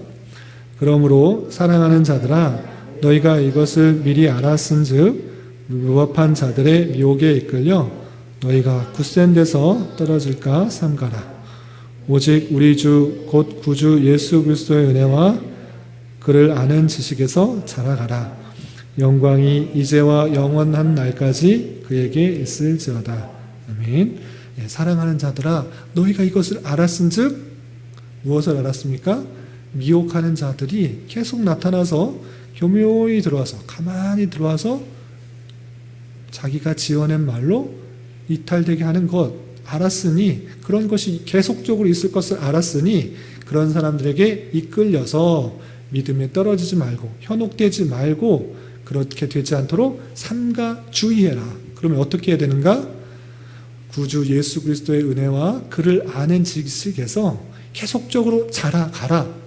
그러므로 사랑하는 자들아 너희가 이것을 미리 알았은즉 무법한 자들의 미혹에 이끌려 너희가 굳센 데서 떨어질까 삼가라. 오직 우리 주 곧 구주 예수 그리스도의 은혜와 그를 아는 지식에서 자라가라. 영광이 이제와 영원한 날까지 그에게 있을지어다. 아멘. 예, 사랑하는 자들아 너희가 이것을 알았은즉 무엇을 알았습니까? 미혹하는 자들이 계속 나타나서 교묘히 들어와서 가만히 들어와서 자기가 지어낸 말로 이탈되게 하는 것 알았으니, 그런 것이 계속적으로 있을 것을 알았으니 그런 사람들에게 이끌려서 믿음에 떨어지지 말고 현혹되지 말고 그렇게 되지 않도록 삼가 주의해라. 그러면 어떻게 해야 되는가? 구주 예수 그리스도의 은혜와 그를 아는 지식에서 계속적으로 자라가라.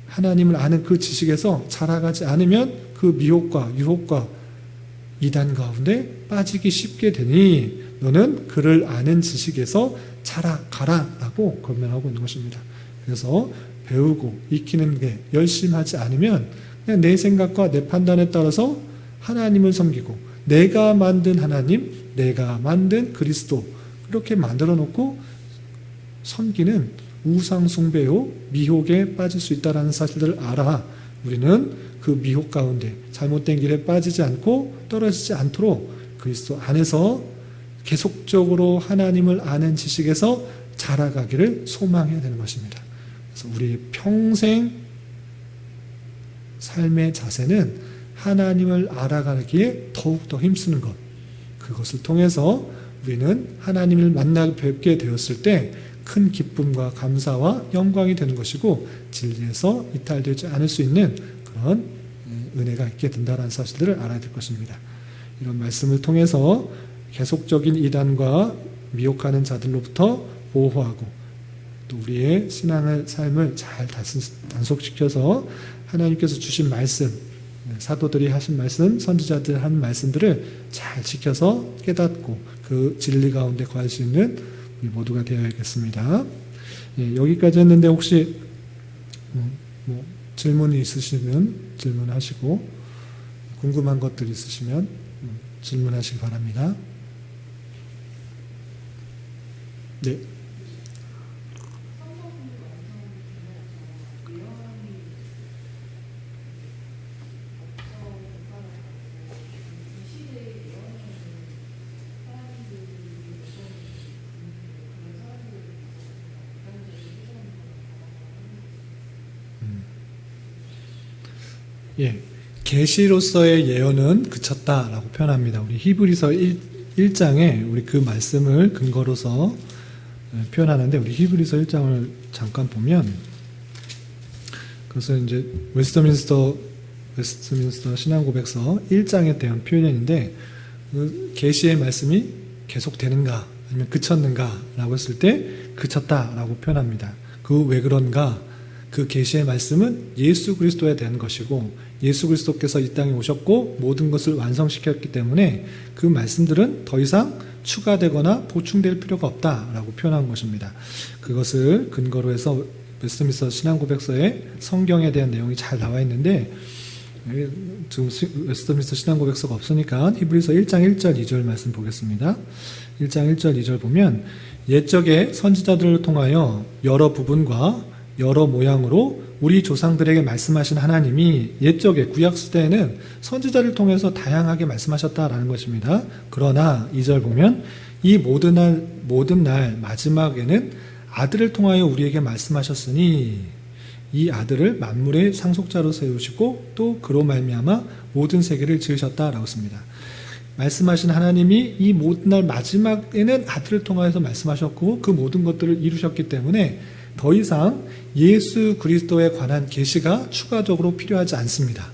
하나님을 아는 그 지식에서 자라가지 않으면 그 미혹과 유혹과 이단 가운데 빠지기 쉽게 되니 너는 그를 아는 지식에서 자라가라 라고 권면하고 있는 것입니다. 그래서 배우고 익히는 게 열심히 하지 않으면 그냥 내 생각과 내 판단에 따라서 하나님을 섬기고 내가 만든 하나님, 내가 만든 그리스도 그렇게 만들어 놓고 섬기는 우상 숭배요 미혹에 빠질 수 있다는 사실들을 알아. 우리는 그 미혹 가운데 잘못된 길에 빠지지 않고 떨어지지 않도록 그리스도 안에서 계속적으로 하나님을 아는 지식에서 자라가기를 소망해야 되는 것입니다. 그래서 우리 평생 삶의 자세는 하나님을 알아가기에 더욱더 힘쓰는 것, 그것을 통해서 우리는 하나님을 만나 뵙게 되었을 때 큰 기쁨과 감사와 영광이 되는 것이고 진리에서 이탈되지 않을 수 있는 그런 은혜가 있게 된다는 사실들을 알아야 될 것입니다. 이런 말씀을 통해서 계속적인 이단과 미혹하는 자들로부터 보호하고 또 우리의 신앙의 삶을 잘 단속시켜서 하나님께서 주신 말씀, 사도들이 하신 말씀, 선지자들 한 말씀들을 잘 지켜서 깨닫고 그 진리 가운데 거할 수 있는 우리 모두가 되어야겠습니다. 예, 여기까지 했는데 혹시 질문이 있으시면 질문하시고 궁금한 것들 있으시면 질문하시기 바랍니다. 네. 예, 계시로서의 예언은 그쳤다라고 표현합니다. 우리 히브리서 1장에 우리 그 말씀을 근거로서 표현하는데 우리 히브리서 1장을 잠깐 보면 그것은 이제 웨스트민스터 신앙고백서 1장에 대한 표현인데 그 계시의 말씀이 계속되는가 아니면 그쳤는가라고 했을 때 그쳤다라고 표현합니다. 그 왜 그런가? 그 계시의 말씀은 예수 그리스도에 대한 것이고 예수 그리스도께서 이 땅에 오셨고 모든 것을 완성시켰기 때문에 그 말씀들은 더 이상 추가되거나 보충될 필요가 없다라고 표현한 것입니다. 그것을 근거로 해서 웨스트민스터 신앙고백서에 성경에 대한 내용이 잘 나와 있는데 지금 웨스트민스터 신앙고백서가 없으니까 히브리서 1장 1절 2절 말씀 보겠습니다. 1장 1절 2절 보면 옛적에 선지자들을 통하여 여러 부분과 여러 모양으로 우리 조상들에게 말씀하신 하나님이 옛적에 구약시대에는 선지자를 통해서 다양하게 말씀하셨다라는 것입니다. 그러나 2절 보면 이 모든 날 마지막에는 아들을 통하여 우리에게 말씀하셨으니 이 아들을 만물의 상속자로 세우시고 또 그로 말미암아 모든 세계를 지으셨다라고 씁니다. 말씀하신 하나님이 이 모든 날 마지막에는 아들을 통하여서 말씀하셨고 그 모든 것들을 이루셨기 때문에 더 이상 예수 그리스도에 관한 계시가 추가적으로 필요하지 않습니다.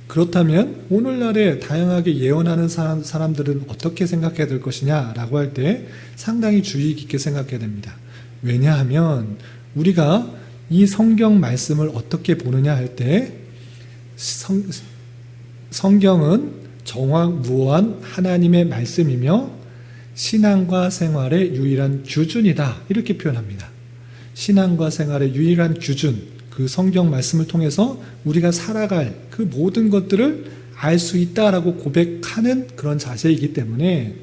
그렇다면 오늘날에 다양하게 예언하는 사람들은 어떻게 생각해야 될 것이냐라고 할 때 상당히 주의 깊게 생각해야 됩니다. 왜냐하면 우리가 이 성경 말씀을 어떻게 보느냐 할 때 성경은 정확무한 하나님의 말씀이며 신앙과 생활의 유일한 기준이다 이렇게 표현합니다. 신앙과 생활의 유일한 기준, 그 성경 말씀을 통해서 우리가 살아갈 그 모든 것들을 알 수 있다라고 고백하는 그런 자세이기 때문에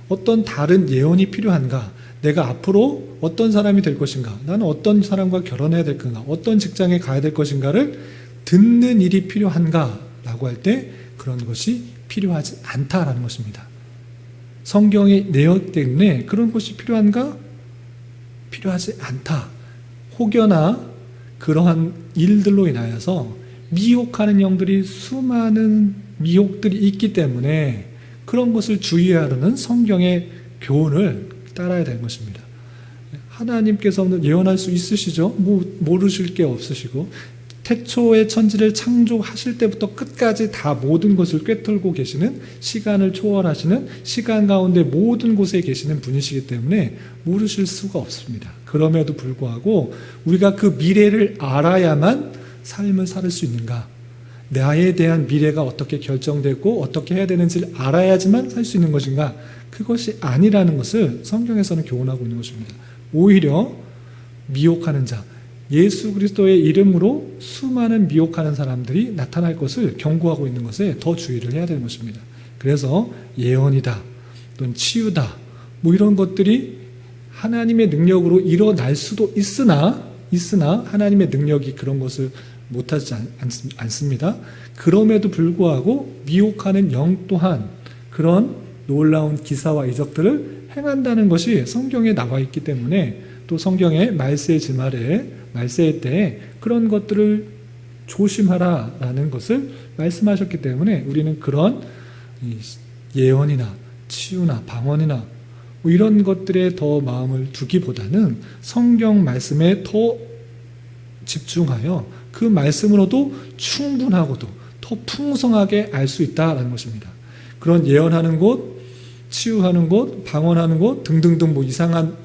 어떤 다른 예언이 필요한가, 내가 앞으로 어떤 사람이 될 것인가, 나는 어떤 사람과 결혼해야 될 건가, 어떤 직장에 가야 될 것인가를 듣는 일이 필요한가 라고 할 때 그런 것이 필요하지 않다라는 것입니다. 성경의 내용 때문에 그런 것이 필요한가? 필요하지 않다. 혹여나 그러한 일들로 인하여서 미혹하는 영들이 수많은 미혹들이 있기 때문에 그런 것을 주의하려는 성경의 교훈을 따라야 되는 것입니다. 하나님께서는 예언할 수 있으시죠? 모르실 게 없으시고 태초의 천지를 창조하실 때부터 끝까지 다 모든 것을 꿰뚫고 계시는, 시간을 초월하시는, 시간 가운데 모든 곳에 계시는 분이시기 때문에 모르실 수가 없습니다. 그럼에도 불구하고 우리가 그 미래를 알아야만 삶을 살 수 있는가, 나에 대한 미래가 어떻게 결정되고 어떻게 해야 되는지를 알아야지만 살 수 있는 것인가, 그것이 아니라는 것을 성경에서는 교훈하고 있는 것입니다. 오히려 미혹하는 자, 예수 그리스도의 이름으로 수많은 미혹하는 사람들이 나타날 것을 경고하고 있는 것에 더 주의를 해야 되는 것입니다. 그래서 예언이다, 또는 치유다, 이런 것들이 하나님의 능력으로 일어날 수도 있으나 하나님의 능력이 그런 것을 못하지 않습니다. 그럼에도 불구하고 미혹하는 영 또한 그런 놀라운 기사와 이적들을 행한다는 것이 성경에 나와 있기 때문에, 또 성경의 말세의 때에 그런 것들을 조심하라라는 것을 말씀하셨기 때문에 우리는 그런 예언이나 치유나 방언이나 이런 것들에 더 마음을 두기보다는 성경 말씀에 더 집중하여 그 말씀으로도 충분하고도 더 풍성하게 알 수 있다라는 것입니다. 그런 예언하는 곳, 치유하는 곳, 방언하는 곳 등등등 이상한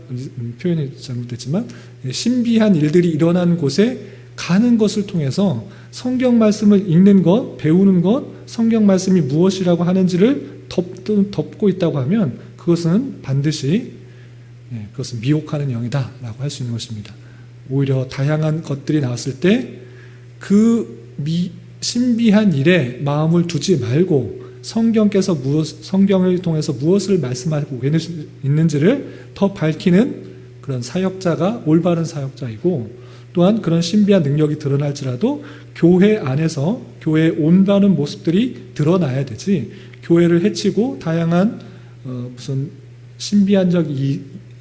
표현이 잘못됐지만 신비한 일들이 일어나는 곳에 가는 것을 통해서 성경 말씀을 읽는 것, 배우는 것, 성경 말씀이 무엇이라고 하는지를 덮고 있다고 하면 그것은 반드시 그것은 미혹하는 영이다 라고 할 수 있는 것입니다. 오히려 다양한 것들이 나왔을 때 그 신비한 일에 마음을 두지 말고 성경을 통해서 무엇을 말씀하고 있는지를 더 밝히는 그런 사역자가 올바른 사역자이고, 또한 그런 신비한 능력이 드러날지라도 교회 안에서 교회의 온다는 모습들이 드러나야 되지, 교회를 해치고 다양한 무슨 신비한적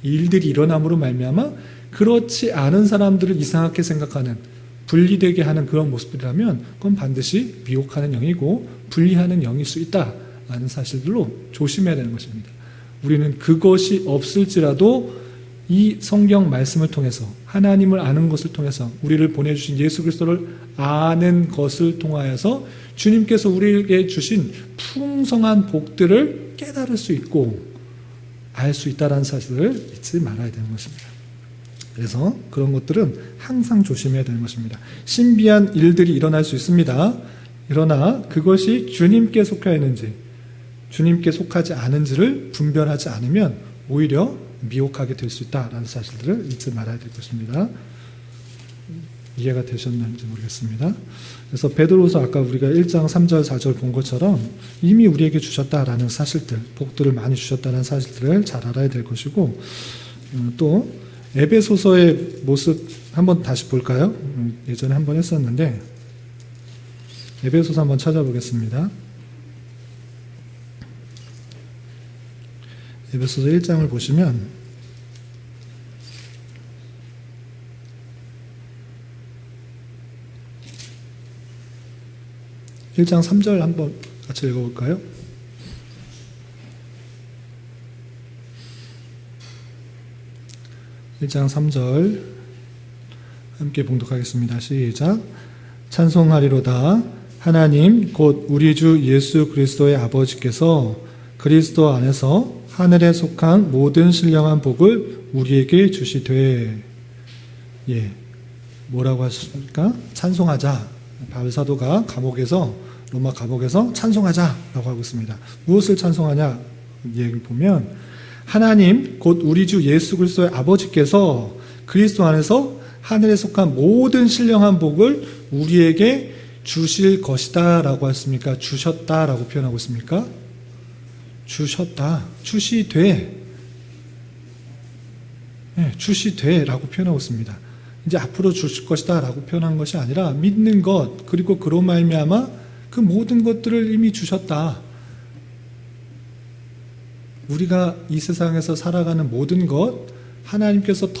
일들이 일어남으로 말미암아 그렇지 않은 사람들을 이상하게 생각하는, 분리되게 하는 그런 모습이라면 그건 반드시 미혹하는 영이고 분리하는 영일 수 있다라는 사실들로 조심해야 되는 것입니다. 우리는 그것이 없을지라도 이 성경 말씀을 통해서, 하나님을 아는 것을 통해서, 우리를 보내주신 예수 그리스도를 아는 것을 통하여서 주님께서 우리에게 주신 풍성한 복들을 깨달을 수 있고 알 수 있다는 사실을 잊지 말아야 되는 것입니다. 그래서 그런 것들은 항상 조심해야 되는 것입니다. 신비한 일들이 일어날 수 있습니다. 그러나 그것이 주님께 속해 있는지 주님께 속하지 않은지를 분별하지 않으면 오히려 미혹하게 될 수 있다는 사실들을 잊지 말아야 될 것입니다. 이해가 되셨는지 모르겠습니다. 그래서 베드로서 아까 우리가 1장 3절 4절 본 것처럼 이미 우리에게 주셨다라는 사실들, 복들을 많이 주셨다는 사실들을 잘 알아야 될 것이고, 또 에베소서의 모습 한번 다시 볼까요? 예전에 한번 했었는데 에베소서 한번 찾아보겠습니다. 에베소서 1장을 보시면 1장 3절 한번 같이 읽어볼까요? (1장 3절) 함께 봉독하겠습니다. 시작. 찬송하리로다. 하나님 곧 우리 주 예수 그리스도의 아버지께서 그리스도 안에서 하늘에 속한 모든 신령한 복을 우리에게 주시되. 뭐라고 하셨습니까? 찬송하자. 바울 사도가 로마 감옥에서 찬송하자라고 하고 있습니다. 무엇을 찬송하냐? 얘기 보면 하나님 곧 우리 주 예수 그리스도의 아버지께서 그리스도 안에서 하늘에 속한 모든 신령한 복을 우리에게 주실 것이다 라고 했습니까? 주셨다 라고 표현하고 있습니까? 주셨다. 주시되 라고 표현하고 있습니다. 이제 앞으로 주실 것이다 라고 표현한 것이 아니라 믿는 것, 그리고 그로 말미암아 그 모든 것들을 이미 주셨다. 우리가 이 세상에서 살아가는 모든 것, 하나님께서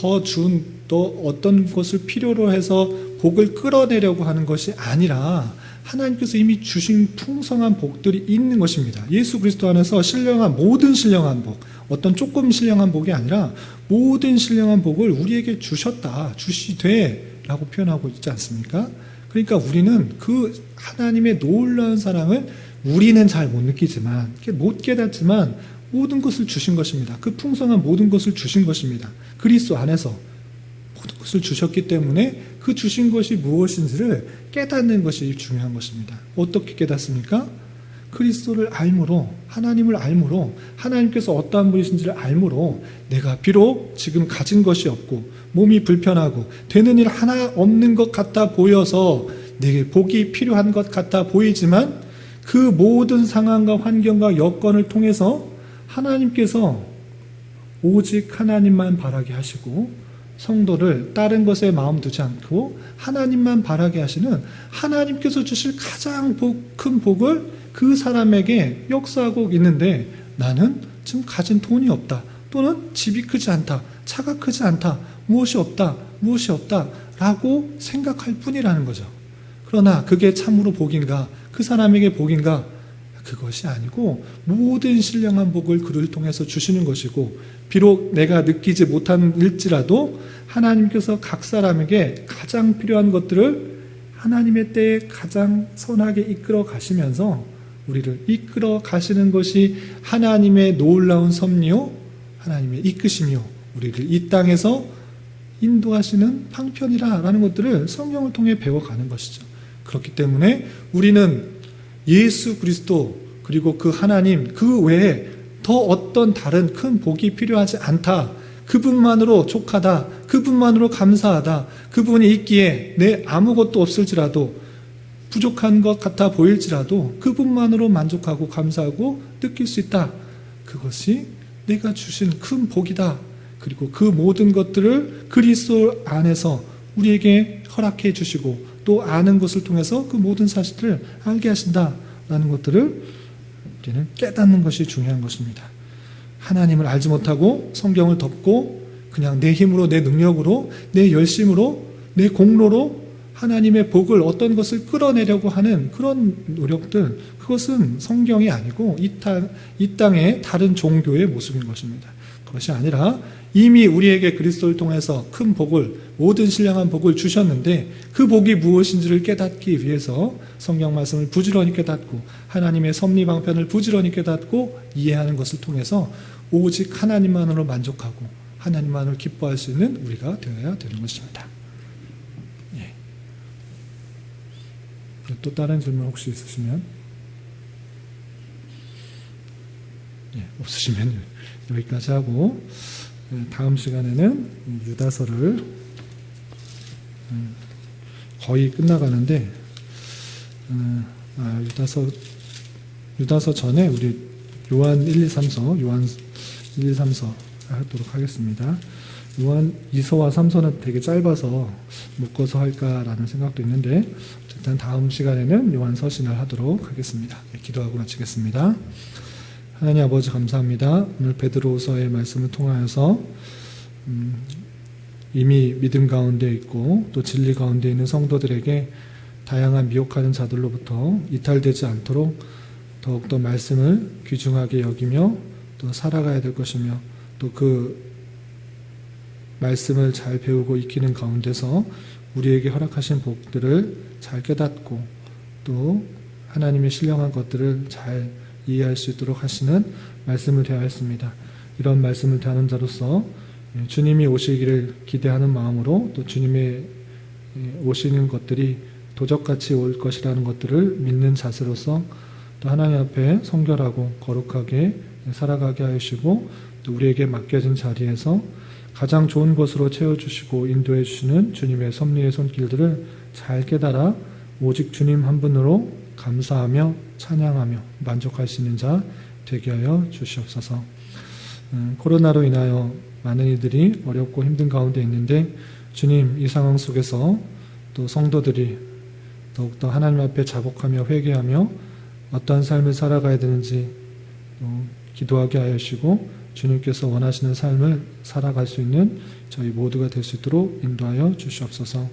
또 어떤 것을 필요로 해서 복을 끌어내려고 하는 것이 아니라 하나님께서 이미 주신 풍성한 복들이 있는 것입니다. 예수 그리스도 안에서 모든 신령한 복, 어떤 조금 신령한 복이 아니라 모든 신령한 복을 우리에게 주셨다, 주시되 라고 표현하고 있지 않습니까? 그러니까 우리는 그 하나님의 놀라운 사랑을 우리는 잘 못 느끼지만, 못 깨닫지만 모든 것을 주신 것입니다. 그 풍성한 모든 것을 주신 것입니다. 그리스도 안에서 모든 것을 주셨기 때문에 그 주신 것이 무엇인지를 깨닫는 것이 중요한 것입니다. 어떻게 깨닫습니까? 그리스도를 알므로, 하나님을 알므로, 하나님께서 어떠한 분이신지를 알므로 내가 비록 지금 가진 것이 없고 몸이 불편하고 되는 일 하나 없는 것 같아 보여서 내게 복이 필요한 것 같아 보이지만 그 모든 상황과 환경과 여건을 통해서 하나님께서 오직 하나님만 바라게 하시고 성도를 다른 것에 마음 두지 않고 하나님만 바라게 하시는 하나님께서 주실 가장 큰 복을 그 사람에게 역사하고 있는데, 나는 지금 가진 돈이 없다, 또는 집이 크지 않다, 차가 크지 않다, 무엇이 없다 라고 생각할 뿐이라는 거죠. 그러나 그게 참으로 복인가? 그 사람에게 복인가? 그것이 아니고 모든 신령한 복을 그를 통해서 주시는 것이고, 비록 내가 느끼지 못할지라도 하나님께서 각 사람에게 가장 필요한 것들을 하나님의 때에 가장 선하게 이끌어 가시면서 우리를 이끌어 가시는 것이 하나님의 놀라운 섭리요, 하나님의 이끄심이요, 우리를 이 땅에서 인도하시는 방편이라는 것들을 성경을 통해 배워가는 것이죠. 그렇기 때문에 우리는 예수 그리스도, 그리고 그 하나님 그 외에 더 어떤 다른 큰 복이 필요하지 않다, 그분만으로 족하다, 그분만으로 감사하다, 그분이 있기에 내 아무것도 없을지라도 부족한 것 같아 보일지라도 그분만으로 만족하고 감사하고 느낄 수 있다. 그것이 내가 주신 큰 복이다. 그리고 그 모든 것들을 그리스도 안에서 우리에게 허락해 주시고 또 아는 것을 통해서 그 모든 사실을 알게 하신다라는 것들을 우리는 깨닫는 것이 중요한 것입니다. 하나님을 알지 못하고 성경을 덮고 그냥 내 힘으로, 내 능력으로, 내 열심으로, 내 공로로 하나님의 복을, 어떤 것을 끌어내려고 하는 그런 노력들, 그것은 성경이 아니고 이 땅의 다른 종교의 모습인 것입니다. 그것이 아니라 이미 우리에게 그리스도를 통해서 큰 복을, 모든 신령한 복을 주셨는데 그 복이 무엇인지를 깨닫기 위해서 성경 말씀을 부지런히 깨닫고 하나님의 섭리 방편을 부지런히 깨닫고 이해하는 것을 통해서 오직 하나님만으로 만족하고 하나님만을 기뻐할 수 있는 우리가 되어야 되는 것입니다. 또 다른 질문 혹시 있으시면? 없으시면 여기까지 하고 다음 시간에는 유다서를 거의 끝나가는데 유다서 전에 우리 요한 1, 2, 3서 하도록 하겠습니다. 요한 2서와 3서는 되게 짧아서 묶어서 할까라는 생각도 있는데 일단 다음 시간에는 요한 서신을 하도록 하겠습니다. 기도하고 마치겠습니다. 하나님 아버지 감사합니다. 오늘 베드로서의 말씀을 통하여서 이미 믿음 가운데 있고 또 진리 가운데 있는 성도들에게 다양한 미혹하는 자들로부터 이탈되지 않도록 더욱더 말씀을 귀중하게 여기며 또 살아가야 될 것이며, 또 그 말씀을 잘 배우고 익히는 가운데서 우리에게 허락하신 복들을 잘 깨닫고 또 하나님의 신령한 것들을 잘 이해할 수 있도록 하시는 말씀을 대하였습니다. 이런 말씀을 대하는 자로서 주님이 오시기를 기대하는 마음으로, 또 주님의 오시는 것들이 도적같이 올 것이라는 것들을 믿는 자세로서 또 하나님 앞에 성결하고 거룩하게 살아가게 하시고, 또 우리에게 맡겨진 자리에서 가장 좋은 것으로 채워주시고 인도해 주시는 주님의 섭리의 손길들을 잘 깨달아 오직 주님 한 분으로 감사하며 찬양하며 만족할 수 있는 자 되게 하여 주시옵소서. 코로나로 인하여 많은 이들이 어렵고 힘든 가운데 있는데, 주님, 이 상황 속에서 또 성도들이 더욱더 하나님 앞에 자복하며 회개하며 어떠한 삶을 살아가야 되는지 기도하게 하여 주시고, 주님께서 원하시는 삶을 살아갈 수 있는 저희 모두가 될 수 있도록 인도하여 주시옵소서.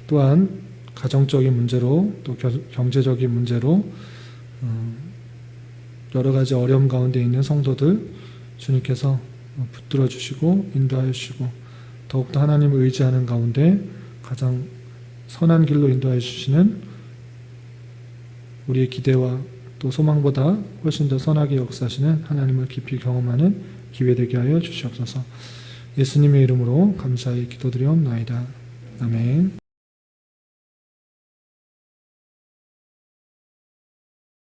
또한 가정적인 문제로 또 경제적인 문제로 여러 가지 어려움 가운데 있는 성도들 주님께서 붙들어 주시고 인도하여 주시고, 더욱더 하나님을 의지하는 가운데 가장 선한 길로 인도하여 주시는 우리의 기대와 또 소망보다 훨씬 더 선하게 역사하시는 하나님을 깊이 경험하는 기회 되게 하여 주시옵소서. 예수님의 이름으로 감사히 기도드리옵나이다. 아멘.